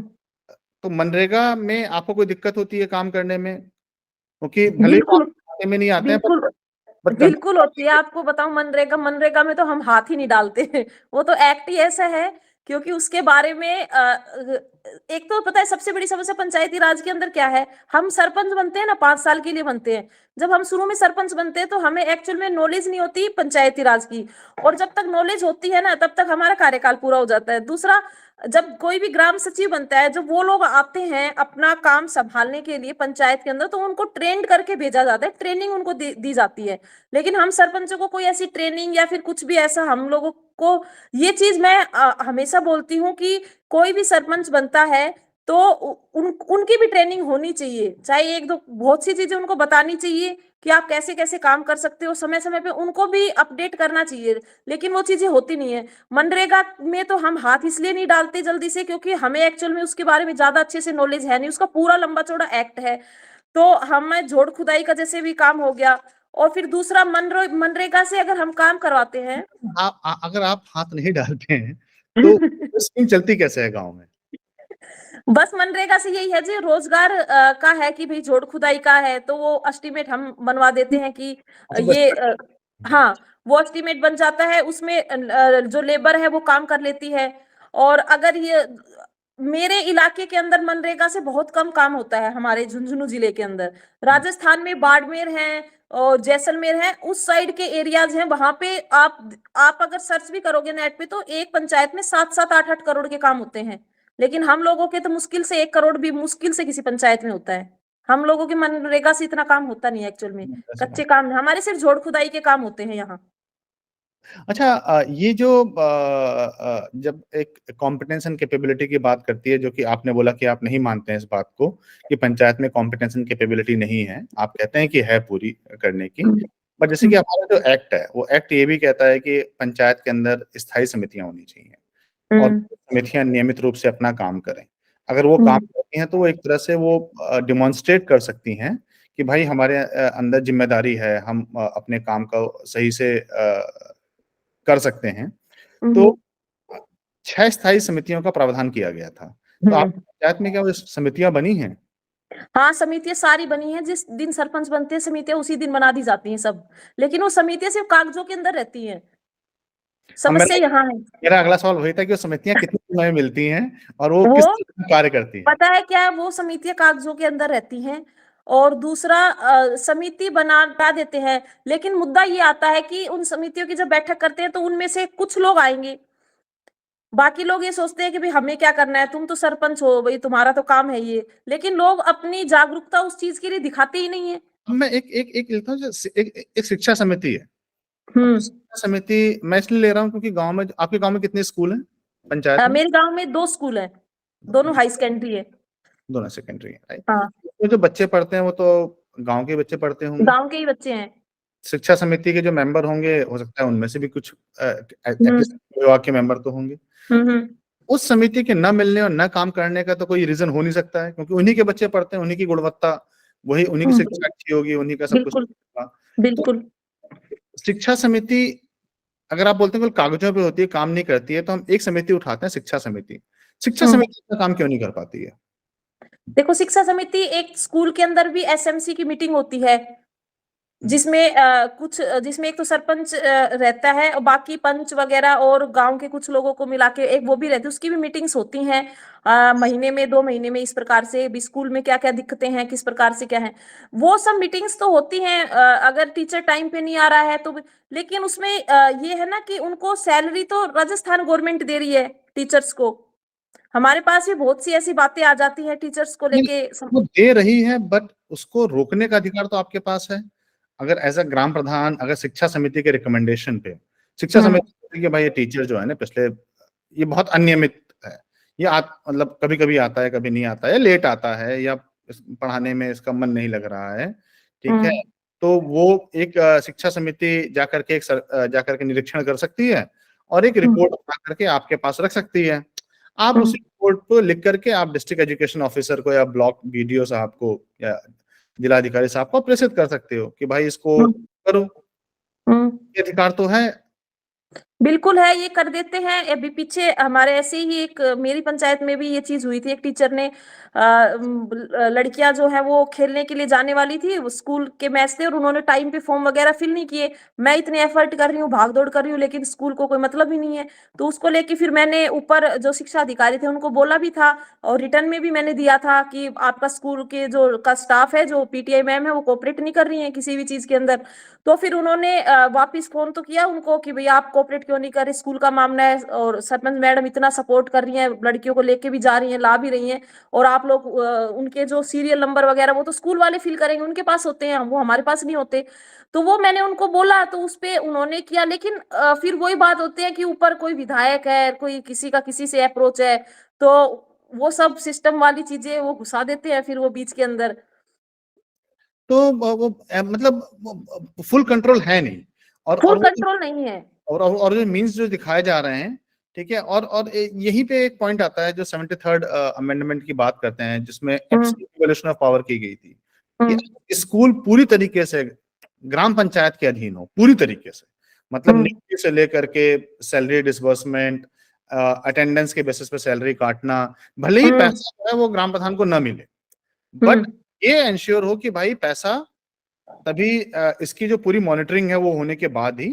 तो मनरेगा में आपको कोई दिक्कत होती है काम करने में? क्योंकि भले ही वो बिल्कुल, आपके खाते में नहीं आते हैं, बिल्कुल, बट बिल्कुल कंट्रोल आप होती ही है। के आपको बताऊँ मनरेगा मनरेगा में तो हम हाथ ही नहीं डालते हैं। वो तो एक्ट ही ऐसा है क्योंकि उसके बारे में एक तो पता है सबसे बड़ी समस्या पंचायती राज के अंदर क्या है, हम सरपंच बनते हैं ना 5 साल के लिए बनते हैं। जब हम शुरू में सरपंच बनते हैं तो हमें एक्चुअल में नॉलेज नहीं होती पंचायती राज की और जब तक नॉलेज होती है ना तब तक हमारा कार्यकाल पूरा हो जाता है। दूसरा जब कोई भी ग्राम सचिव बनता है, जब वो लोग आते हैं अपना काम संभालने के लिए पंचायत के अंदर तो उनको ट्रेंड करके भेजा जाता है, ट्रेनिंग उनको दी जाती है। लेकिन हम सरपंचों को कोई ऐसी ट्रेनिंग या फिर कुछ भी ऐसा हम लोगों को ये चीज मैं हमेशा बोलती हूँ कि कोई भी सरपंच बनता है तो उनकी भी ट्रेनिंग होनी चाहिए, चाहे एक दो बहुत सी चीजें उनको बतानी चाहिए कि आप कैसे कैसे काम कर सकते हो, समय समय पे उनको भी अपडेट करना चाहिए। लेकिन वो चीजें होती नहीं है। मनरेगा में तो हम हाथ इसलिए नहीं डालते जल्दी से क्योंकि हमें एक्चुअल में उसके बारे में ज्यादा अच्छे से नॉलेज है नहीं, उसका पूरा लंबा चौड़ा एक्ट है। तो हमें जोड़ खुदाई का जैसे भी काम हो गया और फिर दूसरा मनरेगा से अगर हम काम करवाते हैं अगर आप हाथ नहीं डालते हैं, तो स्कीम चलती कैसे है गाँव में? बस मनरेगा से यही है जी, रोजगार का है कि भाई जोड़ खुदाई का है तो वो एस्टीमेट हम बनवा देते हैं कि अच्छा बस। ये हाँ, वो एस्टीमेट बन जाता है, उसमें जो लेबर है वो काम कर लेती है। और अगर ये मेरे इलाके के अंदर मनरेगा से बहुत कम काम होता है, हमारे झुंझुनू जिले के अंदर। राजस्थान में बाड़मेर है और जैसलमेर है, उस साइड के एरियाज हैं, वहां पे आप अगर सर्च भी करोगे नेट पे तो एक पंचायत में 7-7, 8-8 करोड़ के काम होते हैं। लेकिन हम लोगों के तो मुश्किल से 1 करोड़ भी मुश्किल से किसी पंचायत में होता है। हम लोगों के मनरेगा से इतना काम होता नहीं है एक्चुअल में। ऐसे काम। कच्चे काम हमारे सिर्फ जोड़ खुदाई के काम होते हैं यहाँ। अच्छा, ये जो जब एक कॉम्पिटेंस एंड कैपेबिलिटी की बात करती है, जो कि आपने बोला कि आप नहीं मानते हैं इस बात को कि पंचायत में कॉम्पिटेंस एंड कैपेबिलिटी नहीं है, आप कहते हैं कि है पूरी करने की। हुँ, बट जैसे कि हुँ, हमारा जो एक्ट है, वो एक्ट ये भी कहता है कि पंचायत के अंदर स्थायी समितियां होनी चाहिए और हुँ, समितियां नियमित रूप से अपना काम करें। अगर वो काम हुँ, करती हैं तो वो एक तरह से वो डिमॉन्स्ट्रेट कर सकती हैं कि भाई हमारे अंदर जिम्मेदारी है, हम अपने काम को सही से कर सकते हैं। हुँ, तो हुँ, 6 स्थायी समितियों का प्रावधान किया गया था। तो हुँ। आपकी पंचायत में क्या वो समितियाँ बनी हैं? हाँ, समितियाँ सारी बनी हैं, जिस दिन सरपंच बनते हैं समितियाँ उसी दिन बना दी जाती हैं सब। लेकिन वो समितियाँ सिर्फ कागज़ों के अंदर रहती हैं। अब समस्या मेरा यहाँ है। मेरा अगला सवाल वही था कि वो समितियाँ कितने समय में मिलती हैं और वो वो किस तरह का कार्य करती हैं? पता है क्या है, वो समितियाँ कागज़ों के अंदर रहती हैं। और दूसरा समिति बना देते हैं, लेकिन मुद्दा ये आता है कि उन समितियों की जब बैठक करते हैं तो उनमें से कुछ लोग आएँगे। बाकी लोग ये सोचते हैं कि भई हमें क्या करना है, तुम तो सरपंच हो, भई तुम्हारा तो काम है ये। लेकिन लोग अपनी जागरूकता उस चीज़ के लिए दिखाते ही नहीं है। अब मैं एक एक एक लेता हूँ, जो एक एक शिक्षा समिति है। अब हुँ। शिक्षा समिति मैं इसलिए ले रहा हूँ क्योंकि गाँव में, आपके गाँव में कितने स्कूल हैं पंचायत में? मेरे गाँव में 2 स्कूल हैं, दोनों हाई सेकेंडरी है। दोनों सेकेंडरी है, राइट? हाँ, तो जो बच्चे पढ़ते हैं वो तो गाँव के बच्चे पढ़ते होंगे। गाँव के ही बच्चे हैं। शिक्षा समिति के जो मेंबर होंगे, हो सकता है उनमें से भी कुछ हुँ, एटलीस्ट विभाग के मेंबर तो होंगे। हुँ, हुँ। उस समिति के न मिलने और न काम करने का तो कोई रीज़न हो नहीं सकता है, क्योंकि उन्हीं के बच्चे पढ़ते हैं, उन्हीं की गुणवत्ता, वही उन्हीं की हुँ, शिक्षा अच्छी होगी, उन्हीं का सब कुछ बिल्कुल, होगा। तो बिल्कुल। शिक्षा समिति, अगर आप बोलते हैं केवल कागज़ों पे होती है, काम नहीं करती है, तो हम एक समिति उठाते हैं, शिक्षा समिति। शिक्षा हुँ। समिति अपना काम क्यों नहीं कर पाती है? देखो, शिक्षा समिति एक स्कूल के अंदर भी एसएमसी की मीटिंग होती है। हुँ। जिसमें एक तो सरपंच रहता है और बाकी पंच वगैरह और गांव के कुछ लोगों को मिला के एक वो भी रहती है, उसकी भी मीटिंग्स होती हैं महीने में 2 महीने में, इस प्रकार से भी स्कूल में क्या क्या दिक्कतें हैं, किस प्रकार से क्या है, वो सब मीटिंग्स तो होती हैं। अगर टीचर टाइम पे नहीं आ रहा है तो लेकिन उसमें ये है ना कि उनको सैलरी तो राजस्थान गवर्नमेंट दे रही है टीचर्स को। हमारे पास भी बहुत सी ऐसी बातें आ जाती हैं टीचर्स को नहीं, लेके वो दे रही है, बट उसको रोकने का अधिकार तो आपके पास है। अगर एज़ अ ग्राम प्रधान, अगर शिक्षा समिति के रिकमेंडेशन पे, शिक्षा हम्म, समिति कहती है कि भाई ये टीचर जो है ना पिछले, ये बहुत अनियमित है। ये मतलब कभी-कभी आता है, कभी नहीं आता है, लेट आता है, या पढ़ाने में इसका मन नहीं लग रहा है, ठीक है? हम्म, तो वो एक शिक्षा समिति जाकर के निरीक्षण कर सकती है और एक हम्म, रिपोर्ट बना करके आपके पास रख सकती है। आप उस हम्म, रिपोर्ट को लिख करके आप डिस्ट्रिक्ट एजुकेशन ऑफिसर को या ब्लॉक बीडीओ साहब को या जिलाधिकारी साहब को प्रेषित कर सकते हो कि भाई इसको हम्म, करो। हम्म। ये अधिकार तो है। बिल्कुल है, ये कर देते हैं। अभी पीछे हमारे ऐसे ही एक मेरी पंचायत में भी ये चीज़ हुई थी। एक टीचर ने लड़कियाँ जो हैं वो खेलने के लिए जाने वाली थी, वो स्कूल के मैच थे और उन्होंने टाइम पे फॉर्म वगैरह फिल नहीं किए। मैं इतने एफर्ट कर रही हूँ, भाग-दौड़ कर रही हूँ, लेकिन स्कूल को कोई मतलब ही नहीं है। तो उसको लेके फिर मैंने ऊपर जो शिक्षा अधिकारी थे उनको बोला भी था और रिटर्न में भी मैंने दिया था कि आपका स्कूल के जो का स्टाफ है, जो पीटीआई मैम है, वो कोऑपरेट नहीं कर रही हैं किसी भी चीज़ के अंदर। तो फिर उन्होंने वापस फ़ोन तो किया उनको कि भैया आप कोऑपरेट क्यों नहीं कर रहे, स्कूल का मामला है और सरपंच मैडम इतना सपोर्ट कर रही हैं, लड़कियों को लेके भी जा रही हैं, ला भी रही हैं और आप लोग उनके जो सीरियल नंबर वगैरह वो तो स्कूल वाले फिल करेंगे, उनके पास होते हैं, वो हमारे पास नहीं होते। तो वो मैंने उनको बोला तो उसपे उन्होंने किया, लेकिन फिर वही बात होती है कि ऊपर कोई विधायक है, कोई किसी का किसी से अप्रोच है, तो वो सब सिस्टम वाली चीज़ें वो घुसा देते हैं फिर वो बीच के अंदर। तो वो मतलब वो फुल कंट्रोल है नहीं। फुल और वो कंट्रोल नहीं है। और जो मीन्स जो दिखाए जा रहे हैं, ठीक है? और यहीं पे एक पॉइंट आता है जो 73rd अमेंडमेंट की बात करते हैं, जिसमें हुँ, एब्सोल्यूट डिवोल्यूशन ऑफ पावर की गई थी हुँ, कि स्कूल पूरी तरीके से ग्राम पंचायत के अधीन हो, पूरी तरीके से। मतलब हुँ, नियुक्ति से लेकर के सैलरी डिसबर्समेंट, अटेंडेंस के बेसिस पे सैलरी काटना, भले ही पैसा जो है वो ग्राम प्रधान को ना मिले, बट ये एंश्योर हो कि भाई पैसा तभी इसकी जो पूरी मॉनिटरिंग है वो होने के बाद ही,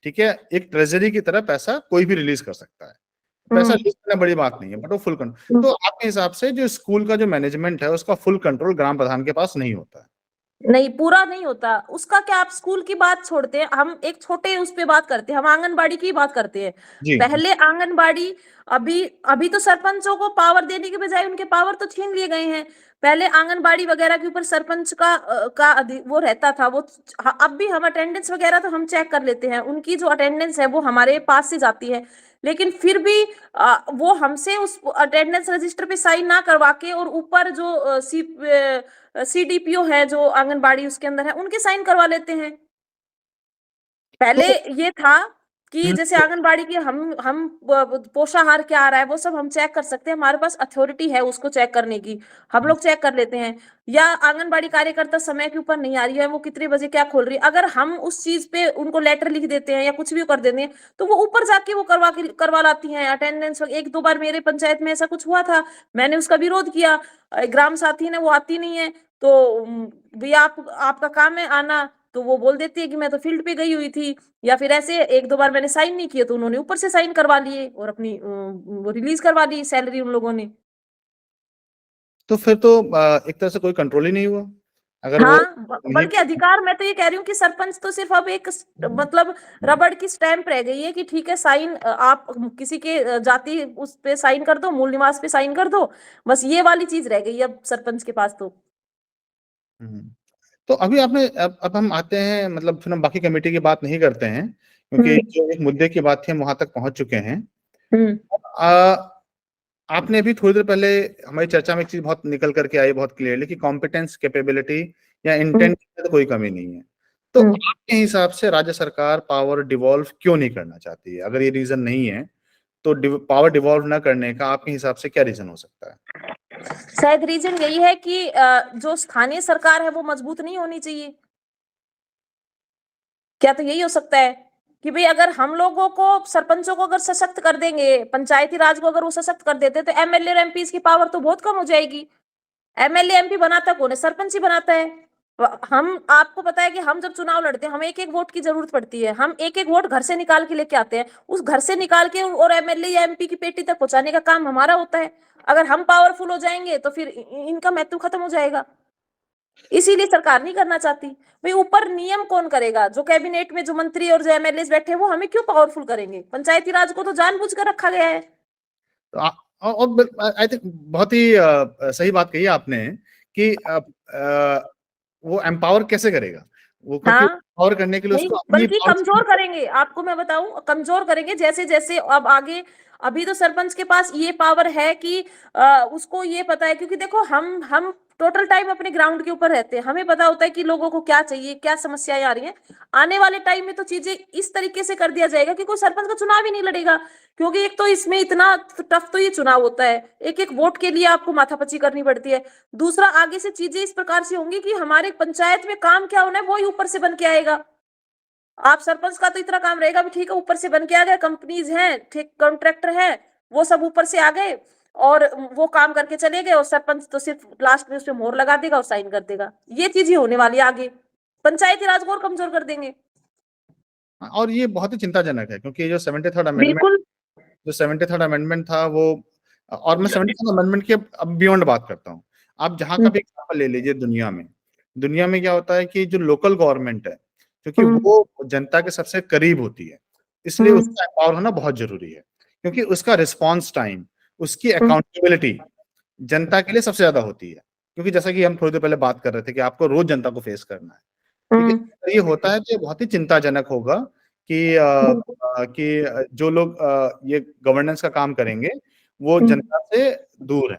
ठीक है, एक ट्रेजरी की तरह पैसा कोई भी रिलीज कर सकता है। पैसा रिलीज करना बड़ी बात नहीं है, बट वो फुल कंट्रोल। तो आपके हिसाब से जो स्कूल का जो मैनेजमेंट है उसका फुल कंट्रोल ग्राम प्रधान के पास नहीं होता है? नहीं, पूरा नहीं होता उसका। क्या आप स्कूल की बात छोड़ते हैं, हम एक छोटे उस पे बात करते हैं, हम आंगनबाड़ी की बात करते हैं। पहले आंगनबाड़ी, अभी अभी तो सरपंचों को पावर देने के बजाय उनके पावर तो छीन लिए गए हैं। पहले आंगनबाड़ी वगैरह के ऊपर सरपंच का वो रहता था। वो अब भी हम अटेंडेंस वगैरह तो हम चेक कर लेते हैं, उनकी जो अटेंडेंस है वो हमारे पास से जाती है, लेकिन फिर भी वो हमसे उस अटेंडेंस रजिस्टर पे साइन ना करवा के, और ऊपर जो सीडीपीओ है जो आंगनबाड़ी उसके अंदर है, उनके साइन करवा लेते हैं। पहले ये था कि जैसे आंगनबाड़ी की हम पोषाहार क्या आ रहा है वो सब हम चेक कर सकते हैं, हमारे पास अथॉरिटी है उसको चेक करने की, हम लोग चेक कर लेते हैं। या आंगनबाड़ी कार्यकर्ता समय के ऊपर नहीं आ रही है, वो कितने बजे क्या खोल रही है, अगर हम उस चीज पे उनको लेटर लिख देते हैं या कुछ भी कर देते हैं, तो वो ऊपर जाके वो करवा लाती हैं अटेंडेंस। एक दो बार मेरे पंचायत में ऐसा कुछ हुआ था, मैंने उसका विरोध किया, ग्राम साथी ने, वो आती नहीं है, तो भैया आपका काम है आना, तो वो बोल देती है कि मैं तो फील्ड पे गई हुई थी। या फिर ऐसे एक दो बार मैंने साइन नहीं किए तो उन्होंने ऊपर से साइन करवा लिए और अपनी वो रिलीज करवा दी सैलरी उन लोगों ने। तो फिर तो एक तरह से कोई कंट्रोल ही नहीं हुआ अगर वो हाँ, बल्कि अधिकार, मैं तो ये कह रही हूँ कि सरपंच तो सिर्फ अब एक मतलब रबड़ की स्टैंप रह गई है कि ठीक है, साइन आप किसी के जाति उस पे साइन कर दो, मूल निवास पे साइन कर दो, बस ये वाली चीज रह गई है अब सरपंच के पास तो। तो अभी आपने अब हम आते हैं, मतलब फिर हम बाकी कमेटी की बात नहीं करते हैं, क्योंकि जो एक मुद्दे की बात थी हम वहां तक पहुंच चुके हैं। आपने अभी थोड़ी देर पहले हमारी चर्चा में एक चीज बहुत निकल करके आई बहुत क्लियरली कि कॉम्पिटेंस, कैपेबिलिटी या इंटेंट की तो कोई कमी नहीं है। तो आपके हिसाब से राज्य सरकार पावर डिवॉल्व क्यों नहीं करना चाहती है? अगर ये रीजन नहीं है तो पावर डिवॉल्व ना करने का आपके हिसाब से क्या रीजन हो सकता है? शायद रीजन यही है कि जो स्थानीय सरकार है वो मजबूत नहीं होनी चाहिए। क्या तो यही हो सकता है कि भाई अगर हम लोगों को, सरपंचों को अगर सशक्त कर देंगे, पंचायती राज को अगर वो सशक्त कर देते, तो एमएलए और एमपी की पावर तो बहुत कम हो जाएगी। एमएलए एमपी बनाता कौन है? सरपंच ही बनाता है। हम, आपको पता है कि हम जब चुनाव लड़ते हैं हमें एक एक वोट की जरूरत पड़ती है, हम एक एक वोट घर से निकाल के लेके आते हैं, उस घर से निकाल के और एमएलए या एमपी की पेटी तक पहुंचाने का काम हमारा होता है। अगर हम पावरफुल हो जाएंगे तो फिर इनका महत्व खत्म हो जाएगा, इसीलिए सरकार नहीं करना चाहती। भाई ऊपर नियम कौन करेगा? जो कैबिनेट में जो मंत्री और जो एमएलए बैठे वो हमें क्यों पावरफुल करेंगे? पंचायती राज को तो जानबूझ कर रखा गया है। और आई थिंक बहुत ही सही बात कही आपने कि वो एम्पावर कैसे करेगा वो, क्योंकि एम्पावर करने के लिए नहीं, उसको अपनी बल्कि कमजोर करेंगे। आपको मैं बताऊं, कमजोर करेंगे जैसे जैसे अब आगे। अभी तो सरपंच के पास ये पावर है कि उसको ये पता है, क्योंकि देखो हम टोटल टाइम अपने ग्राउंड के ऊपर रहते हैं, हमें पता होता है कि लोगों को क्या चाहिए, क्या समस्याएं आ रही हैं। आने वाले टाइम में तो चीजें इस तरीके से कर दिया जाएगा कि कोई सरपंच का चुनाव ही नहीं लड़ेगा, क्योंकि एक तो इसमें इतना टफ तो ये चुनाव होता है, एक एक वोट के लिए आपको माथापच्ची करनी पड़ती है। दूसरा, आगे से चीजें इस प्रकार से होंगी कि हमारे पंचायत में काम क्या होना है वो ही ऊपर से बन के आएगा। आप सरपंच का तो इतना काम रहेगा भी ठीक है, ऊपर से बन के आ गए, कंपनीज हैं, ठीक, कॉन्ट्रैक्टर है, वो सब ऊपर से आ गए और वो काम करके चले गए, और सरपंच तो सिर्फ लास्ट में उसपे मोहर लगा देगा और साइन कर देगा। ये चीज ही होने वाली है आगे, पंचायती राज को और कमजोर कर देंगे। और ये बहुत ही चिंताजनक है, क्योंकि जो 73rd अमेंडमेंट, बिल्कुल। जो 73rd अमेंडमेंट था वो, और मैं 73rd अमेंडमेंट के अब बियॉन्ड बात करता हूँ। आप जहां का भी एग्जाम्पल ले लीजिए दुनिया में क्या होता है कि जो लोकल गवर्नमेंट है, क्योंकि वो जनता के सबसे करीब होती है, इसलिए उसका एम्पावर होना बहुत जरूरी है, क्योंकि उसका रिस्पॉन्स टाइम, उसकी अकाउंटेबिलिटी जनता के लिए सबसे ज्यादा होती है। क्योंकि जैसा कि हम थोड़ी देर पहले बात कर रहे थे कि आपको रोज जनता को फेस करना है, ठीक है। अगर ये होता है तो ये बहुत ही चिंताजनक होगा कि जो लोग ये गवर्नेंस का काम करेंगे वो जनता से दूर है।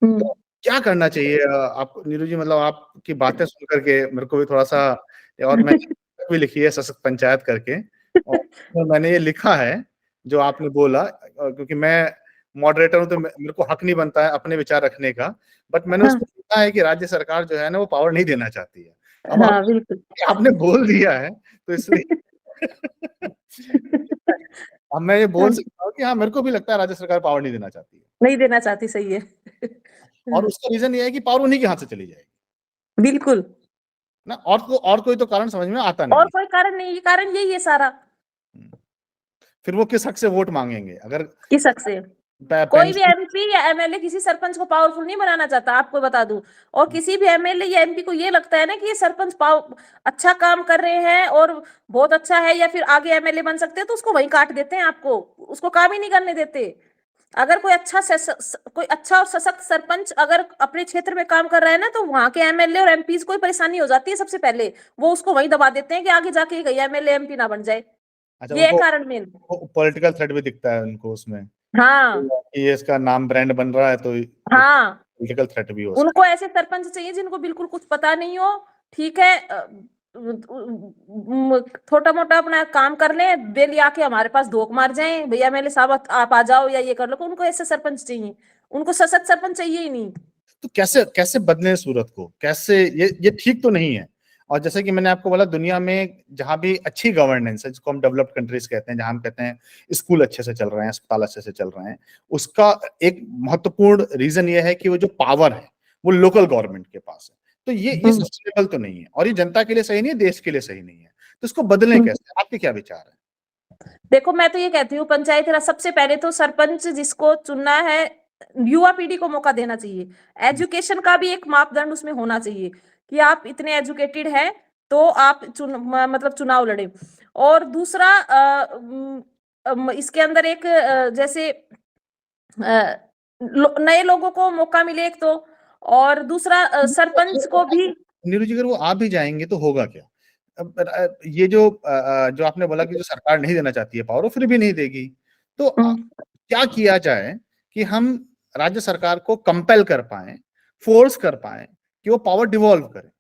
तो क्या करना चाहिए आपको नीरू जी? मतलब आपकी बातें सुन करके मेरे को भी थोड़ा सा, और मैंने भी लिखी है सशक्त पंचायत करके, और तो मैंने ये लिखा है जो आपने बोला, क्योंकि मैं मॉडरेटर हूं तो मेरे को हक नहीं बनता है अपने विचार रखने का, बट मैंने उसमें लिखा है कि राज्य सरकार जो है ना वो पावर नहीं देना चाहती है। अब हाँ, बिल्कुल। आपने बोल दिया है तो इसलिए अब मैं ये बोल सकता हूँ कि हाँ, मेरे को भी लगता है राज्य सरकार पावर नहीं देना चाहती है। नहीं देना चाहती, सही है। और उसका रीज़न ये है कि पावर उन्हीं के हाथ से चली जाएगी। बिल्कुल। ना और कोई तो कारण समझ में आता नहीं और है। कोई कारण नहीं, ये कारण यही है सारा। हुँ। फिर वो किस हक से वोट माँगेंगे? अगर किस हक से? कोई भी पेंशन एमपी या एमएलए किसी सरपंच को पावरफुल नहीं बनाना चाहता, आपको बता दूं। और किसी भी एमएलए या एमपी को ये लगता है ना कि ये सरपंच अच्छा काम कर रहे हैं और बहुत अच्छा है, या फिर आगे एमएलए बन सकते हैं, तो उसको वहीं काट देते हैं, आपको उसको काम ही नहीं करने देते। अगर कोई अच्छा और सशक्त सरपंच अगर अपने क्षेत्र में काम कर रहा है ना, तो वहां के एमएलए और एमपीज को परेशानी हो जाती है। सबसे पहले वो उसको वहीं दबा देते हैं कि आगे जाके कहीं एमएलए एमपी ना बन जाए। अच्छा, ये है उनको कारण मेन। पॉलिटिकल थ्रेट भी दिखता है उनको उसमें, हाँ, कि ये इसका नाम ब्रांड बन रहा है, तो ये हाँ। पॉलिटिकल थ्रेट भी हो सकता उनको ऐसे सरपंच चाहिए जिनको बिल्कुल कुछ पता नहीं हो। ठीक है, छोटा मोटा अपना काम कर ले, डेली आके हमारे पास धोख मार जाए, भैया मेरे साहब आप आ जाओ या ये कर लो। उनको ऐसे सरपंच चाहिए, उनको सशक्त सरपंच चाहिए ही नहीं। तो कैसे कैसे बदले सूरत को? कैसे ये ठीक तो नहीं है। और जैसे कि मैंने आपको बोला, दुनिया में जहां भी अच्छी गवर्नेंस है, जिसको हम डेवलप्ड कंट्रीज कहते हैं, जहां हम कहते हैं स्कूल अच्छे से चल रहे हैं, अस्पताल अच्छे से चल रहे हैं, उसका एक महत्वपूर्ण रीजन ये है कि वो जो पावर है वो लोकल गवर्नमेंट के पास है। तो ये सस्टेनेबल तो नहीं है, और ये जनता के लिए सही नहीं है, देश के लिए सही नहीं है। तो इसको बदलें कैसे? आपके क्या विचार है? देखो, मैं तो ये कहती हूँ, पंचायती राज सबसे पहले तो सरपंच जिसको चुनना है, युवा पीढ़ी को मौका देना चाहिए। एजुकेशन का भी एक मापदंड उसमें होना चाहिए कि आप इतने एजुकेटेड हैं तो आप मतलब चुनाव लड़े। और दूसरा, इसके अंदर एक जैसे नए लोगों को मौका मिले एक तो, और दूसरा सरपंच को भी। नीरू जी, अगर वो आ भी जाएंगे तो होगा क्या? ये जो आपने बोला कि जो सरकार नहीं देना चाहती है पावर, वो फिर भी नहीं देगी। तो क्या किया जाए कि हम राज्य सरकार को कंपेल कर पाए, फोर्स कर पाए कि वो पावर डिवॉल्व करे?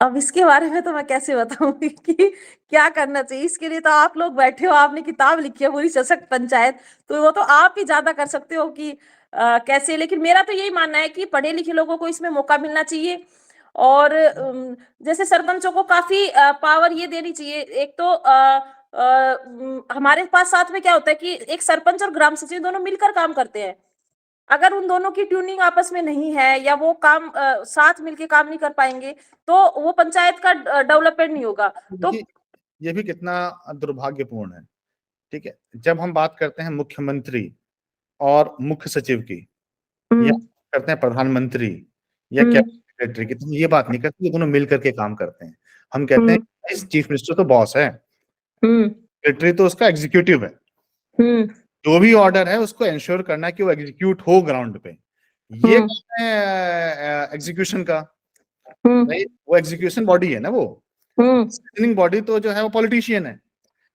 अब इसके बारे में तो मैं कैसे बताऊंगी कि क्या करना चाहिए। इसके लिए तो आप लोग बैठे हो, आपने किताब लिखी है पूरी सशक्त पंचायत, तो वो तो आप ही ज्यादा कर सकते हो कि कैसे। लेकिन मेरा तो यही मानना है कि पढ़े लिखे लोगों को इसमें मौका मिलना चाहिए। और जैसे सरपंचों को काफी पावर ये देनी चाहिए। एक तो हमारे पास साथ में क्या होता है कि एक सरपंच और ग्राम सचिव दोनों मिलकर काम करते हैं। अगर उन दोनों की ट्यूनिंग आपस में नहीं है, या वो काम साथ मिलके काम नहीं कर पाएंगे, तो वो पंचायत का डेवलपमेंट नहीं होगा। तो देखिए, ये भी कितना दुर्भाग्यपूर्ण है। ठीक है, जब हम बात करते हैं मुख्यमंत्री और मुख्य सचिव की, या हम्म, करते हैं प्रधानमंत्री या हम्म, कैबिनेट सेक्रेटरी की, तो ये बात नहीं करते ये दोनों मिल करके काम करते हैं। हम कहते हम्म, हैं चीफ मिनिस्टर तो बॉस है, हम्म, सेक्रेटरी तो उसका एग्जीक्यूटिव है। हम्म, जो भी ऑर्डर है उसको इंश्योर करना है कि वो एग्जीक्यूट हो ग्राउंड पे। ये हम्म, काम है एग्जीक्यूशन का। हम्म, भाई, वो एग्जीक्यूशन बॉडी है ना, वो हम्म, डिसीजनिंग बॉडी तो जो है वो पॉलिटिशियन है।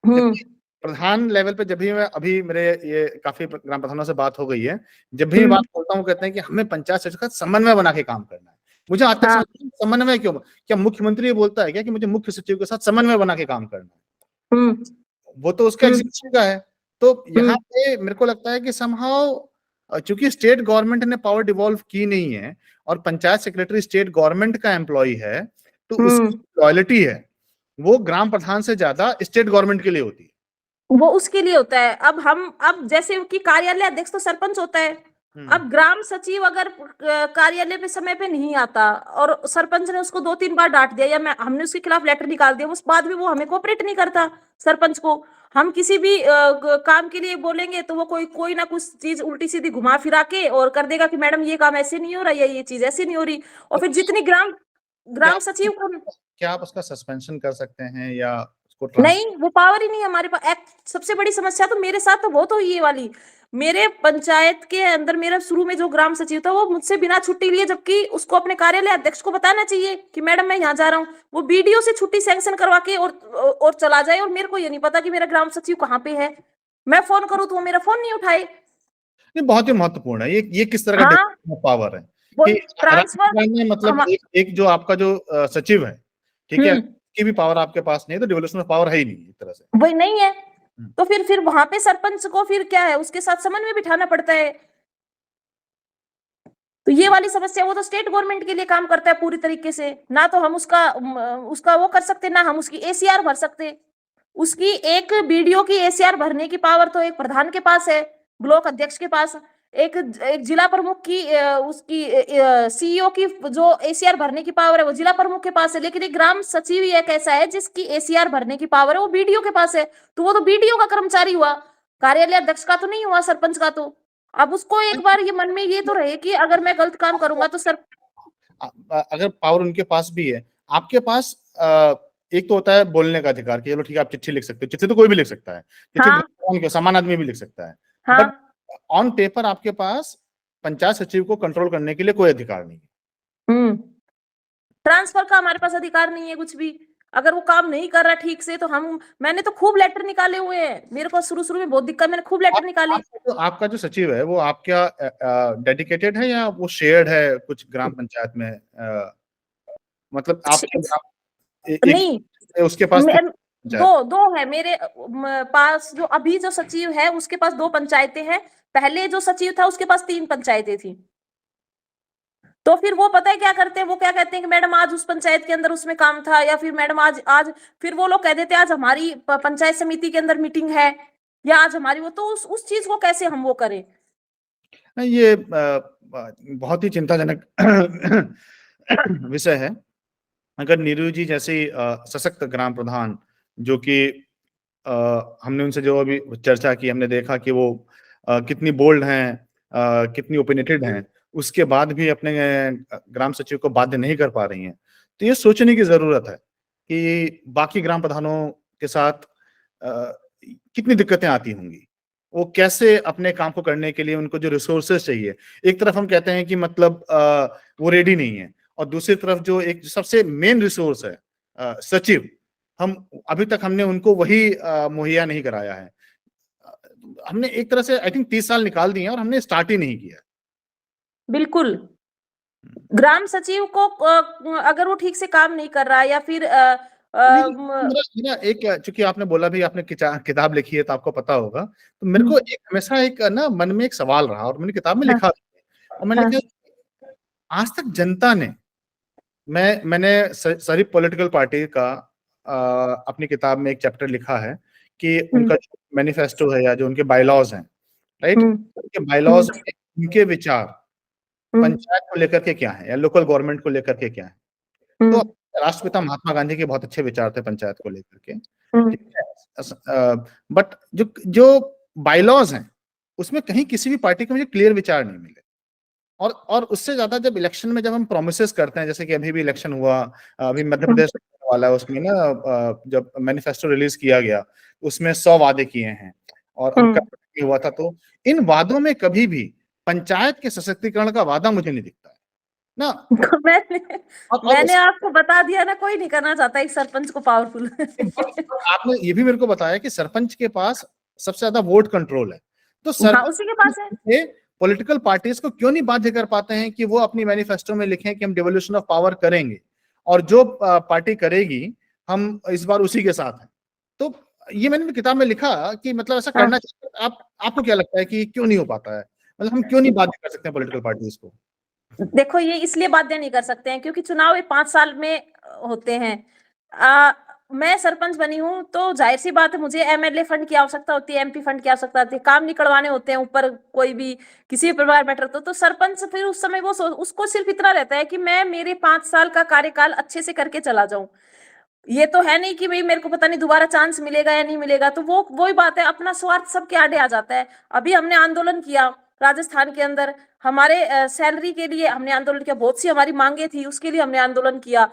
हम्म, जबकि प्रधान लेवल पे, जब भी मैं अभी मेरे ये काफी ग्राम प्रधानों से बात हो गई है, जब भी मैं हम्म, बात करता हूँ, कहते हैं कि हमें पंचायत सचिव का समन्वय बना के काम करना है। मुझे आज तक हाँ, समझ नहीं, समन्वय क्यों? क्या मुख्यमंत्री ये बोलता है क्या कि मुझे मुख्य सचिव के साथ समन्वय बना के काम करना है? हम्म, वो तो उसका हम्म, एग्जीक्यूशन का है। तो यहाँ हम्म, पे मेरे को लगता है कि समहाउ, चूंकि स्टेट गवर्नमेंट ने पावर डिवॉल्व की नहीं है, और पंचायत सेक्रेटरी स्टेट गवर्नमेंट का एम्प्लॉय है, तो हम्म, उसकी लॉयल्टी है वो ग्राम प्रधान से ज्यादा स्टेट गवर्नमेंट के लिए होती है। वो उसके लिए होता है। अब जैसे कि कार्यालय अध्यक्ष तो सरपंच होता है। हम्म। अब ग्राम सचिव अगर कार्यालय पे समय पे नहीं आता और सरपंच ने उसको 2-3 बार डांट दिया, या मैं हमने उसके खिलाफ लेटर निकाल दिया, उस बाद में वो हमें कोऑपरेट नहीं करता, सरपंच को। हम किसी भी काम के लिए बोलेंगे तो वो कोई कोई ना कुछ चीज उल्टी सीधी घुमा फिरा के और कर देगा कि मैडम ये काम ऐसे नहीं हो रहा, या ये चीज ऐसे नहीं हो रही। और तो फिर जितनी ग्राम क्या ग्राम सचिव को। क्या आप उसका सस्पेंशन कर सकते हैं, या उसको नहीं, ट्रांसफर? वो पावर ही नहीं है हमारे पास। सबसे बड़ी समस्या तो मेरे साथ तो बहुत हुई ये वाली। मेरे पंचायत के अंदर मेरा शुरू में जो ग्राम सचिव था, वो मुझसे बिना छुट्टी लिए, जबकि उसको अपने कार्यालय अध्यक्ष को बताना चाहिए कि मैडम मैं यहाँ जा रहा हूँ, वो बीडीओ से छुट्टी सैंक्शन करवा के और चला जाए, और मेरे को ये नहीं पता कि मेरा ग्राम सचिव कहाँ पे है। मैं फोन करूँ तो वो मेरा फोन नहीं उठाए। नहीं, बहुत ही महत्वपूर्ण है ये किस तरह का हाँ, डेफिनेशन ऑफ पावर है वो कि राज्य ट्रांसफर। सरकार में, मतलब हम। एक जो आपका जो सचिव है, ठीक है, हम्म। की भी पावर आपके पास नहीं है, तो डिवोल्यूशन ऑफ पावर है ही नहीं एक तरह से। वही नहीं है। हम्म। तो फिर वहां पे सरपंच को फिर क्या है, उसके साथ समन्वय बिठाना पड़ता है। तो ये वाली समस्या, वो तो स्टेट गवर्नमेंट के लिए काम करता है पूरी तरीके से। ना तो हम उसका वो कर सकते, ना हम उसकी एसीआर भर सकते। उसकी एक बीडीओ की एसीआर भरने की पावर तो एक प्रधान के पास है, ब्लॉक अध्यक्ष के पास। एक एक जिला प्रमुख की उसकी सीईओ की जो एसीआर भरने की पावर है वो जिला प्रमुख के पास है, लेकिन एक ग्राम सचिव ही एक ऐसा है जिसकी एसीआर भरने की पावर है वो बीडीओ के पास है। तो वो तो बीडीओ का कर्मचारी हुआ, कार्यालय अध्यक्ष का तो नहीं हुआ, सरपंच का। तो अब उसको एक बार ये मन में ये तो रहे कि अगर मैं गलत काम करूंगा तो सर अगर पावर उनके पास भी है, आपके पास एक तो होता है बोलने का अधिकार कि चलो ठीक है आप चिट्ठी लिख सकते हो, चिट्ठी तो कोई भी लिख सकता है, चिट्ठी हाँ सामान्य आदमी भी लिख सकता है, हाँ बट ऑन पेपर आपके पास पंचायत सचिव को कंट्रोल करने के लिए कोई अधिकार नहीं है। ट्रांसफर का हमारे पास अधिकार नहीं है कुछ भी। अगर वो काम नहीं कर रहा ठीक से तो मैंने तो खूब लेटर निकाले हुए हैं, मेरे को शुरू शुरू में बहुत दिक्कत, मैंने खूब लेटर निकाले। आपका जो सचिव है वो आपका डेडिकेटेड है या वो शेयर्ड है कुछ ग्राम पंचायत में? मतलब एक नहीं, उसके पास दो है मेरे पास। जो अभी जो सचिव है उसके पास 2 पंचायतें हैं, पहले जो सचिव था उसके पास 3 पंचायतें थी। तो फिर वो पता है क्या करते हैं, वो क्या कहते हैं कि मैडम आज उस पंचायत के अंदर उसमें काम था, या फिर मैडम आज आज फिर वो लोग कह देते हैं आज हमारी पंचायत समिति के अंदर मीटिंग है, या आज हमारी वो। तो उस चीज को कैसे हम वो करें? ये बहुत ही चिंताजनक विषय है। अगर नीरू जी जैसे सशक्त ग्राम प्रधान, जो कि हमने उनसे जो अभी चर्चा की, हमने देखा कि वो कितनी बोल्ड हैं, कितनी ओपिनियटेड हैं, उसके बाद भी अपने ग्राम सचिव को बाध्य नहीं कर पा रही हैं। तो ये सोचने की जरूरत है कि बाकी ग्राम प्रधानों के साथ कितनी दिक्कतें आती होंगी, वो कैसे अपने काम को करने के लिए उनको जो रिसोर्सेज चाहिए, एक तरफ हम कहते हैं कि मतलब वो रेडी नहीं है, और दूसरी तरफ जो एक सबसे मेन रिसोर्स है सचिव, हम अभी तक हमने उनको वही मुहैया नहीं कराया है। हमने एक तरह से आई थिंक 30 साल निकाल दिए हैं और हमने स्टार्ट ही नहीं किया। बिल्कुल, ग्राम सचिव को अगर वो ठीक से काम नहीं कर रहा है या फिर मेरा एक, चूंकि आपने बोला भी आपने किताब लिखी है तो आपको पता होगा, तो मेरे को एक हमेशा एक ना मन में एक सवाल रहा और मैंने किताब में लिखा, और मैंने लिखा आज तक जनता ने, मैंने सारी पॉलिटिकल पार्टी का अपनी किताब में एक चैप्टर लिखा है कि उनका जो मैनिफेस्टो है या जो उनके बायलॉज हैं, राइट, उनके बायलॉज में उनके विचार पंचायत को लेकर के क्या है या लोकल गवर्नमेंट को लेकर के क्या है। तो राष्ट्रपिता महात्मा गांधी के बहुत अच्छे विचार थे पंचायत को लेकर के, ठीक है, बट जो जो बायलॉज हैं उसमें कहीं किसी भी पार्टी के मुझे क्लियर विचार नहीं मिले। और उससे ज्यादा जब इलेक्शन में जब हम प्रोमिसेस करते हैं, जैसे कि अभी भी इलेक्शन हुआ, अभी मध्य प्रदेश वाला है, उसमें ना जब मैनिफेस्टो रिलीज किया गया उसमें 100 वादे किए हैं और उनका हुआ था, तो इन वादों में कभी भी पंचायत के सशक्तिकरण का वादा मुझे नहीं दिखता है ना। मैंने आपको बता दिया ना, कोई नहीं करना चाहता एक सरपंच को पावरफुल। आपने ये भी मेरे को बताया कि सरपंच के पास सबसे ज्यादा वोट कंट्रोल है, तो उसी के पास है। पॉलिटिकल पार्टीज को क्यों नहीं बाध्य कर पाते हैं कि वो अपनी मैनिफेस्टो में लिखें कि हम डिवोल्यूशन ऑफ पावर करेंगे, और जो पार्टी करेगी हम इस बार उसी के साथ हैं। तो ये मैंने किताब में लिखा कि मतलब ऐसा करना चाहिए। आपको क्या लगता है कि क्यों नहीं हो पाता है, मतलब हम क्यों नहीं बाध्य कर सकते हैं पॉलिटिकल पार्टीज को? देखो, ये इसलिए बाध्य नहीं कर सकते हैं क्योंकि चुनाव 5 साल में होते हैं। मैं सरपंच बनी हूं तो जाहिर सी बात है मुझे एमएलए फंड की आवश्यकता होती है, एमपी फंड की आवश्यकता होती है, काम निकलवाने होते हैं ऊपर कोई भी किसी भी प्रकार मैटर। तो सरपंच फिर उस समय वो उसको सिर्फ इतना रहता है कि मैं मेरे 5 साल का कार्यकाल अच्छे से करके चला जाऊं। ये तो है नहीं कि भाई मेरे को पता नहीं दोबारा चांस मिलेगा या नहीं मिलेगा। तो वही बात है, अपना स्वार्थ सबके आड़े आ जाता है। अभी हमने आंदोलन किया राजस्थान के अंदर, हमारे सैलरी के लिए हमने आंदोलन किया, बहुत सी हमारी मांगे थी उसके लिए हमने आंदोलन किया,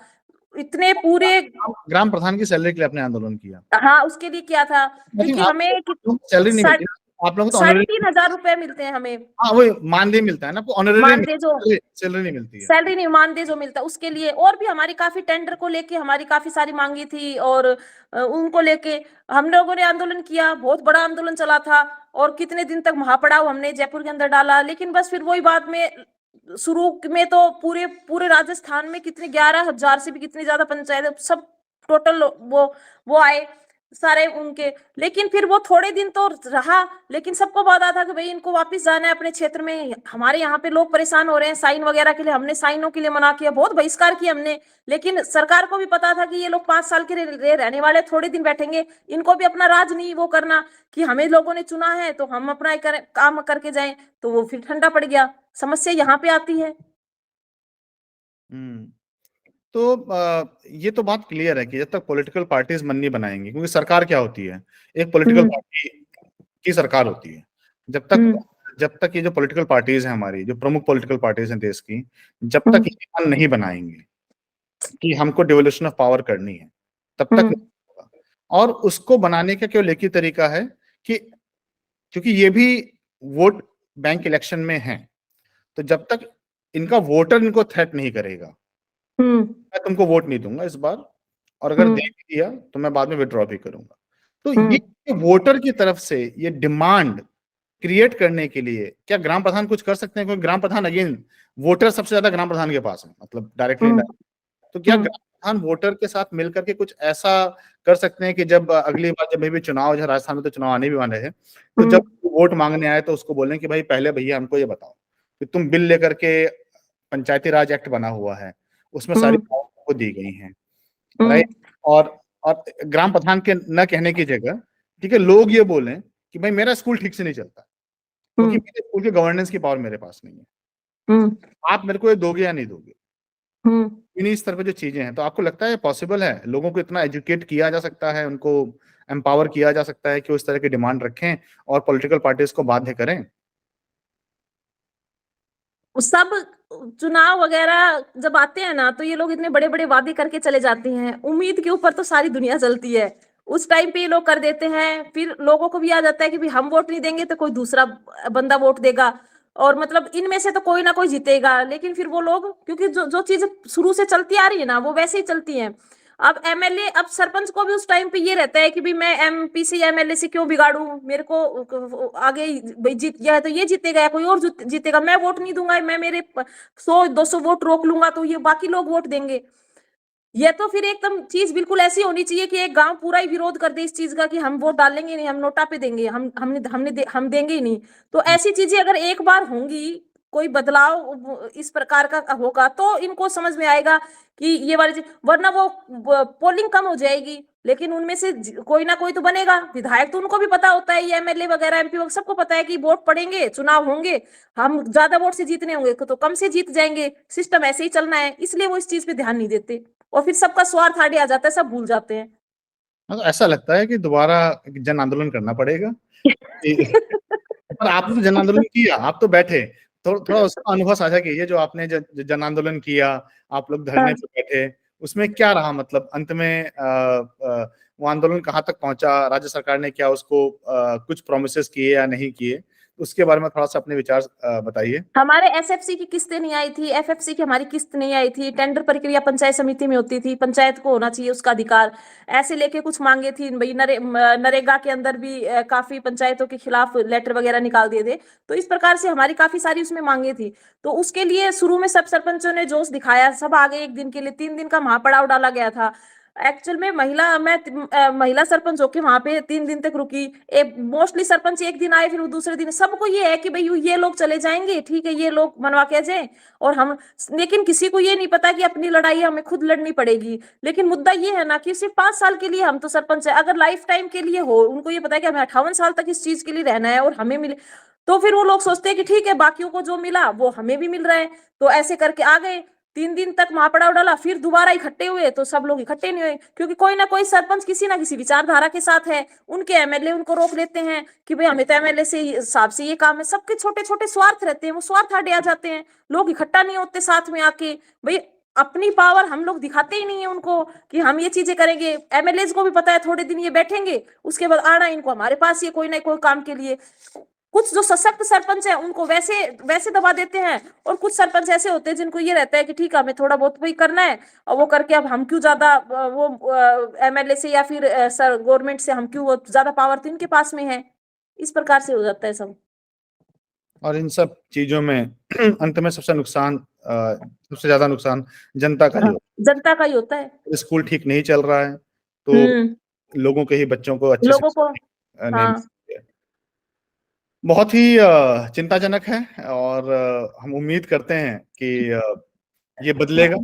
इतने पूरे ग्राम प्रधान की सैलरी के लिए आपने आंदोलन किया? हाँ, उसके लिए किया था क्योंकि हमें सैलरी नहीं मिलती, आप लोगों को 3,500 रुपए मिलते हैं हमें। हाँ, वही मानदेय मिलता है ना आपको, मानदेय जो सैलरी नहीं मिलती है, सैलरी नहीं, मानदेय जो मिलता है उसके लिए। और भी हमारी काफी टेंडर को लेके हमारी काफी सारी मांगी थी, और उनको लेके हम लोगों ने आंदोलन किया, बहुत बड़ा आंदोलन चला था। और कितने दिन तक महापड़ाव हमने जयपुर के अंदर डाला। लेकिन बस फिर वही बात में, शुरू में तो पूरे पूरे राजस्थान में कितने 11,000 से भी कितनी ज्यादा पंचायत सब टोटल वो आए, सारे उनके, लेकिन फिर वो थोड़े दिन तो रहा, लेकिन सबको पता था कि भाई इनको वापस जाना है अपने क्षेत्र में, हमारे यहाँ पे लोग परेशान हो रहे हैं साइन वगैरह के लिए, हमने साइनों के लिए मना किया, बहुत बहिष्कार किया हमने, लेकिन सरकार को भी पता था कि ये लोग 5 साल के रहने वाले, थोड़े दिन बैठेंगे, इनको भी अपना राज नहीं वो करना कि हमें लोगों ने चुना है तो हम अपना काम करके जाएं, तो वो फिर ठंडा पड़ गया। समस्या यहाँ पे आती है। हम्म। तो ये तो बात क्लियर है कि जब तक पॉलिटिकल पार्टीज मन नहीं बनाएंगी, क्योंकि सरकार क्या होती है, एक पॉलिटिकल पार्टी की सरकार होती है। जब तक जब तक ये जो पॉलिटिकल पार्टीज हैं, हमारी जो प्रमुख पॉलिटिकल पार्टीज हैं देश की, जब तक ये मन नहीं बनाएंगे कि हमको डिवोल्यूशन ऑफ पावर करनी है, तब तक नहीं होगा। और उसको बनाने का केवल एक ही तरीका है कि, क्योंकि ये भी वोट बैंक इलेक्शन में है, तो जब तक इनका वोटर इनको थ्रेट नहीं करेगा, मैं तुमको वोट नहीं दूंगा इस बार, और अगर दे भी दिया तो मैं बाद में विड्रॉ भी करूंगा। तो ये वोटर की तरफ से ये डिमांड क्रिएट करने के लिए क्या ग्राम प्रधान कुछ कर सकते हैं? क्योंकि ग्राम प्रधान, अगेन, वोटर सबसे ज्यादा ग्राम प्रधान के पास है, मतलब डायरेक्टली। तो क्या ग्राम प्रधान वोटर के साथ मिलकर के कुछ ऐसा कर सकते हैं कि जब अगली बार जब भी चुनाव है, राजस्थान में तो चुनाव आने भी वाले हैं, तो जब वोट मांगने आए तो उसको बोलें कि भाई पहले भैया हमको ये बताओ कि तुम बिल लेकर के, पंचायती राज एक्ट बना हुआ है, उसमें सारी पावर को दी गई हैं, राइट? और ग्राम प्रधान के न कहने की जगह, ठीक है, लोग ये बोलें कि भाई मेरा स्कूल ठीक से नहीं चलता क्योंकि मेरे स्कूल के गवर्नेंस की पावर मेरे पास नहीं है, आप मेरे को ये दोगे या नहीं दोगे? इन्हीं स्तर पे जो चीजें हैं, तो आपको लगता है पॉसिबल है, लोगों को इतना एजुकेट किया जा सकता है, उनको एम्पावर किया जा सकता है कि उस तरह की डिमांड रखें और पॉलिटिकल पार्टीज को बाध्य करें? सब चुनाव वगैरह जब आते हैं ना, तो ये लोग इतने बड़े बड़े वादे करके चले जाते हैं, उम्मीद के ऊपर तो सारी दुनिया चलती है, उस टाइम पे ये लोग कर देते हैं, फिर लोगों को भी आ जाता है कि भाई हम वोट नहीं देंगे तो कोई दूसरा बंदा वोट देगा, और मतलब इनमें से तो कोई ना कोई जीतेगा, लेकिन फिर वो लोग, क्योंकि जो जो चीज शुरू से चलती आ रही है ना, वो वैसे ही चलती है। अब एमएलए, अब सरपंच को भी उस टाइम पे ये रहता है कि भाई मैं एमपी से एमएलए से क्यों बिगाड़ू, मेरे को आगे भाई जीत गया है तो ये जीतेगा या कोई और जीतेगा, मैं वोट नहीं दूंगा, मैं मेरे 100-200 वोट रोक लूंगा तो ये बाकी लोग वोट देंगे। ये तो फिर एकदम चीज बिल्कुल ऐसी होनी चाहिए कि एक गांव पूरा ही विरोध कर दे इस चीज का कि हम वोट डालेंगे नहीं, हम नोटा पे देंगे, हम देंगे ही नहीं। तो ऐसी चीजें अगर एक बार होंगी, कोई बदलाव इस प्रकार का होगा, तो इनको समझ में आएगा कि ये वाली चीज, वरना वो पोलिंग कम हो जाएगी, लेकिन उनमें से कोई ना कोई तो बनेगा विधायक, तो उनको भी पता होता है, ये एमएलए वगैरह एमपी वगैरह सबको पता है कि वोट पड़ेंगे, चुनाव होंगे, हम ज्यादा वोट से जीतने होंगे तो कम से जीत जाएंगे, सिस्टम ऐसे ही चलना है, इसलिए वो इस चीज पे ध्यान नहीं देते, और फिर सबका स्वार्थ आगे आ जाता है, सब भूल जाते हैं। तो ऐसा लगता है कि दोबारा जन आंदोलन करना पड़ेगा। पर आपने तो जन आंदोलन किया, आप तो बैठे, थोड़ा उसका अनुभव साझा कीजिए, जो आपने जन आंदोलन किया, आप लोग धरने पे बैठे, उसमें क्या रहा, मतलब अंत में वो आंदोलन कहाँ तक पहुंचा, राज्य सरकार ने क्या उसको कुछ प्रोमिसेस किए या नहीं किए, उसके बारे में थोड़ा सा अपने विचार बताइए। हमारे एसएफसी की किस्तें नहीं आई थी, एफएफसी की हमारी किस्त नहीं आई थी, टेंडर प्रक्रिया पंचायत समिति में होती थी, पंचायत को होना चाहिए उसका अधिकार, ऐसे लेके कुछ मांगे थी भाई, नरेगा के अंदर भी काफी पंचायतों के खिलाफ लेटर वगैरह निकाल दिए थे, तो इस प्रकार से हमारी काफी सारी उसमें मांगे थी। तो उसके लिए शुरू में सब सरपंचों ने जोश दिखाया, सब आगे एक दिन के लिए 3 दिन का महापड़ाव डाला गया था। एक्चुअल में महिला सरपंच होके वहां पे 3 दिन तक रुकी, मोस्टली सरपंच एक दिन आए, फिर वो दूसरे दिन, सबको ये है कि भाई ये लोग चले जाएंगे, ठीक है, ये लोग मनवा के जाए, और हम, लेकिन किसी को ये नहीं पता कि अपनी लड़ाई हमें खुद लड़नी पड़ेगी। लेकिन मुद्दा ये है ना कि सिर्फ 5 साल के लिए हम तो सरपंच है, अगर लाइफ टाइम के लिए हो, उनको ये पता है कि हमें 58 साल तक इस चीज के लिए रहना है और हमें मिले, तो फिर वो लोग सोचते हैं कि ठीक है, बाकियों को जो मिला वो हमें भी मिल रहा है, तो ऐसे करके आ गए। 3 दिन तक महापड़ाव डाला, फिर दोबारा इकट्ठे हुए तो सब लोग इकट्ठे नहीं हुए, क्योंकि कोई ना कोई सरपंच किसी ना किसी विचारधारा के साथ है, उनके एमएलए उनको रोक लेते हैं कि भाई हमें तो एमएलए से हिसाब से ये काम है, सबके छोटे छोटे स्वार्थ रहते हैं, वो स्वार्थ आड़े आ जाते हैं, लोग इकट्ठा नहीं होते साथ में आके, भाई अपनी पावर हम लोग दिखाते ही नहीं है उनको कि हम ये चीजें करेंगे। एमएलए को भी पता है थोड़े दिन ये बैठेंगे, उसके बाद आना इनको हमारे पास ये कोई ना कोई काम के लिए। कुछ जो सशक्त सरपंच है उनको वैसे वैसे दबा देते हैं, और कुछ सरपंच ऐसे होते हैं जिनको ये रहता है कि ठीक है, हमें थोड़ा बहुत भी करना है, और वो करके अब हम क्यों ज्यादा वो एमएलए से या फिर सर गवर्नमेंट से हम क्यों, वो ज्यादा पावर तो इनके पास में है, इस प्रकार से हो जाता है सब। और इन सब चीजों में अंत में सबसे ज्यादा नुकसान जनता का ही होता जनता का ही होता है। है। स्कूल ठीक नहीं चल रहा है तो हम्म लोगों के ही बच्चों को अच्छी लोगों को शिक्षा नहीं हाँ। मिलती है। बहुत ही चिंताजनक है और हम उम्मीद करते हैं कि ये बदलेगा,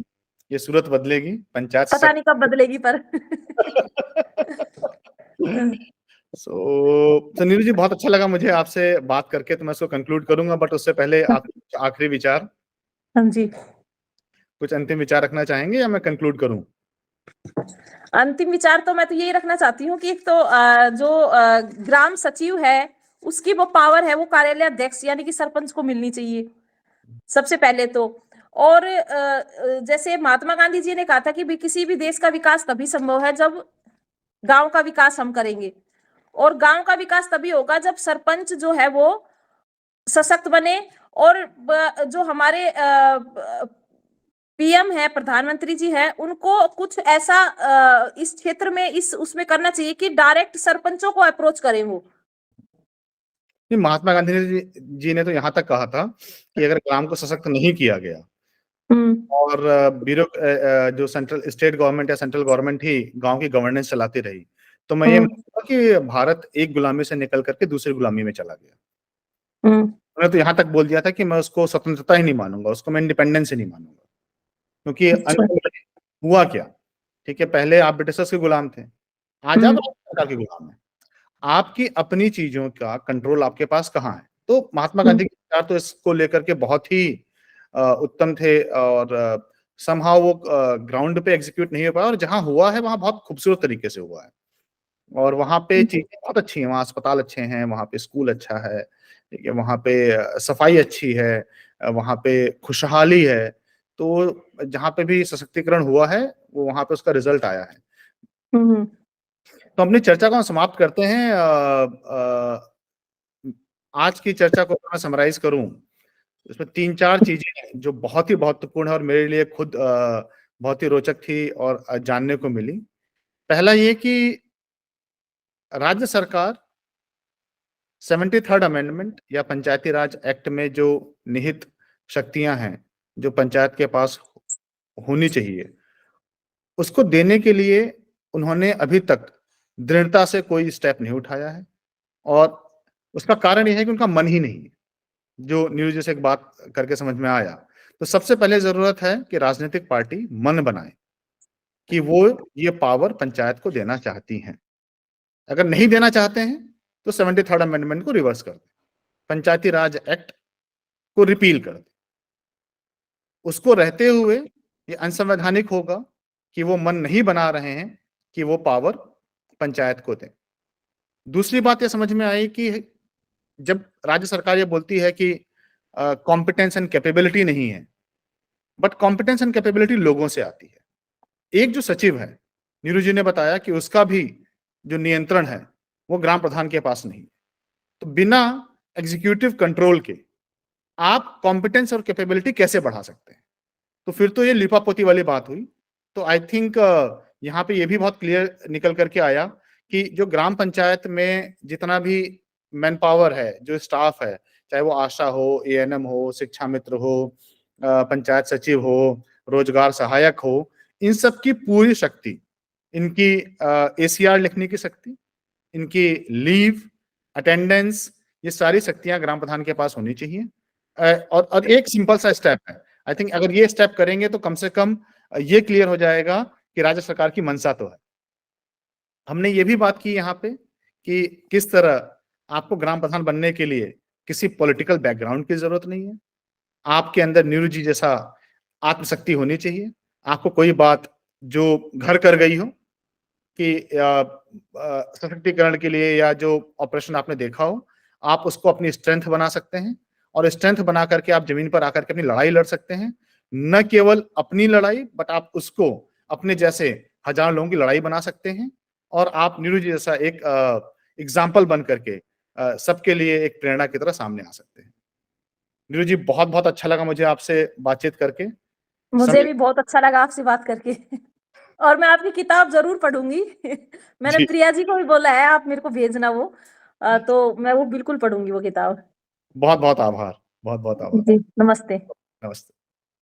ये सूरत बदलेगी, पंचायत पता सशक्त नहीं कब बदलेगी पर। तो नीरू जी बहुत अच्छा लगा मुझे आपसे बात करके, तो मैं इसको कंक्लूड करूँगा, बट उससे पहले आप आखिरी विचार, हाँ जी। कुछ अंतिम विचार रखना चाहेंगे या मैं कंक्लूड करूँ? अंतिम विचार तो मैं तो यही रखना चाहती हूँ कि एक तो जो ग्राम सचिव है, उसकी वो पावर है, वो कार्यालय अध्यक्ष यानी कि सरपंच को मिलनी चाहिए, सबसे पहले तो। और जैसे महात्मा गांधी जी ने कहा था कि भी किसी भी देश का विकास तभी संभव है जब गाँव का विकास हम करेंगे। और गाँव का विकास तभी होगा जब सरपंच जो है वो सशक्त बने और जो हमारे पीएम है, प्रधानमंत्री जी हैं, उनको कुछ ऐसा इस क्षेत्र में इस उसमें करना चाहिए कि डायरेक्ट सरपंचों को अप्रोच करें वो। नहीं, महात्मा गांधी जी ने तो यहाँ तक कहा था कि अगर ग्राम को सशक्त नहीं किया गया हुँ। और जो सेंट्रल स्टेट गवर्नमेंट या सेंट्रल गवर्नमेंट ही गाँव की गवर्नेंस चलाती रही, तो मैं ये हुँ। मानूँगा कि भारत एक गुलामी से निकल करके दूसरी गुलामी में चला गया। हुँ। उन्होंने तो यहाँ तक बोल दिया था कि मैं उसको स्वतंत्रता ही नहीं मानूँगा, उसको मैं इंडिपेंडेंस ही नहीं मानूँगा। क्योंकि अच्छा। अंत में हुआ क्या? ठीक है, पहले आप ब्रिटिशर्स के गुलाम थे, आज आप हुँ। भारत सरकार के गुलाम हैं। आपकी अपनी चीज़ों का कंट्रोल आपके पास कहाँ है? तो महात्मा हुँ। गांधी के विचार तो इसको लेकर के बहुत ही उत्तम थे और समहाउ वो ग्राउंड पे एग्ज़ीक्यूट नहीं हो पाया और जहाँ हुआ है, वहाँ बहुत खूबसूरत तरीके से हुआ है। और वहाँ पे चीज़ें बहुत अच्छी हैं, वहाँ अस्पताल अच्छे हैं, वहाँ पे स्कूल अच्छा है, ठीक है, वहाँ पे सफाई अच्छी है, वहाँ पे खुशहाली है। तो जहाँ पे भी सशक्तिकरण हुआ है, वो वहाँ पे उसका रिज़ल्ट आया है। हुँ। हुँ। तो अपनी चर्चा को हम समाप्त करते हैं। आज की चर्चा को अगर मैं समराइज़ करूँ, इसमें 3-4 चीज़ें हैं जो बहुत ही महत्वपूर्ण है और मेरे लिए खुद बहुत ही रोचक थी और जानने को मिली। पहला ये कि राज्य सरकार 73rd अमेंडमेंट या पंचायती राज एक्ट में जो निहित शक्तियाँ हैं, जो पंचायत के पास होनी चाहिए, उसको देने के लिए उन्होंने अभी तक दृढ़ता से कोई स्टेप नहीं उठाया है और उसका कारण ये है कि उनका मन ही नहीं है, जो नीरज जी से एक बात करके समझ में आया। तो सबसे पहले ज़रूरत है कि राजनीतिक पार्टी मन बनाए कि वो ये पावर पंचायत को देना चाहती हैं। अगर नहीं देना चाहते हैं, तो 73rd अमेंडमेंट को रिवर्स कर दें, पंचायती राज एक्ट को रिपील कर दें। उसको रहते हुए ये अनसंवैधानिक होगा कि वो मन नहीं बना रहे हैं कि वो पावर पंचायत को दें। दूसरी बात ये समझ में आई कि जब राज्य सरकार ये बोलती है कि कॉम्पिटेंस एंड कैपेबिलिटी नहीं है, बट कॉम्पिटेंस एंड कैपेबिलिटी लोगों से आती है। एक जो सचिव है, नीरू जी ने बताया कि उसका भी जो नियंत्रण है, वो ग्राम प्रधान के पास नहीं है। तो बिना एग्जीक्यूटिव कंट्रोल के आप कॉम्पिटेंस और कैपेबिलिटी कैसे बढ़ा सकते हैं? तो फिर तो ये लिपापोती वाली बात हुई। तो आई थिंक यहाँ पे ये भी बहुत क्लियर निकल करके आया कि जो ग्राम पंचायत में जितना भी मैन पावर है, जो स्टाफ है, चाहे वो आशा हो, एएनएम हो, शिक्षा मित्र हो, पंचायत सचिव हो, रोजगार सहायक हो, इन सब की पूरी शक्ति, इनकी एसीआर लिखने की शक्ति, इनकी लीव, अटेंडेंस, ये सारी शक्तियाँ ग्राम प्रधान के पास होनी चाहिए। और एक सिंपल सा स्टेप है। आई थिंक अगर ये स्टेप करेंगे तो कम से कम ये क्लियर हो जाएगा कि राज्य सरकार की मंशा तो है। हमने ये भी बात की यहाँ पे कि किस तरह आपको ग्राम प्रधान बनने के लिए किसी पॉलिटिकल बैकग्राउंड की जरूरत नहीं है। आपके अंदर नीरू जी जैसा आत्मशक्ति होनी चाहिए। आपको कोई बात जो घर कर गई हो कि सशक्तिकरण के लिए या जो ऑपरेशन आपने देखा हो, आप उसको अपनी स्ट्रेंथ बना सकते हैं और स्ट्रेंथ बना करके आप जमीन पर आकर के अपनी लड़ाई लड़ सकते हैं। न केवल अपनी लड़ाई, बट आप उसको अपने जैसे हजारों लोगों की लड़ाई बना सकते हैं और आप नीरू जी जैसा एक एग्जाम्पल बन करके सबके लिए एक प्रेरणा की तरह सामने आ सकते हैं। नीरू जी, बहुत बहुत अच्छा लगा मुझे आपसे बातचीत करके। मुझे समय भी बहुत अच्छा लगा आपसे बात करके। और मैं आपकी किताब ज़रूर पढ़ूँगी। मैंने जी, प्रिया जी को भी बोला है, आप मेरे को भेजना वो। तो मैं वो बिल्कुल पढ़ूँगी वो किताब। बहुत बहुत आभार, बहुत बहुत आभार। जी, नमस्ते। नमस्ते।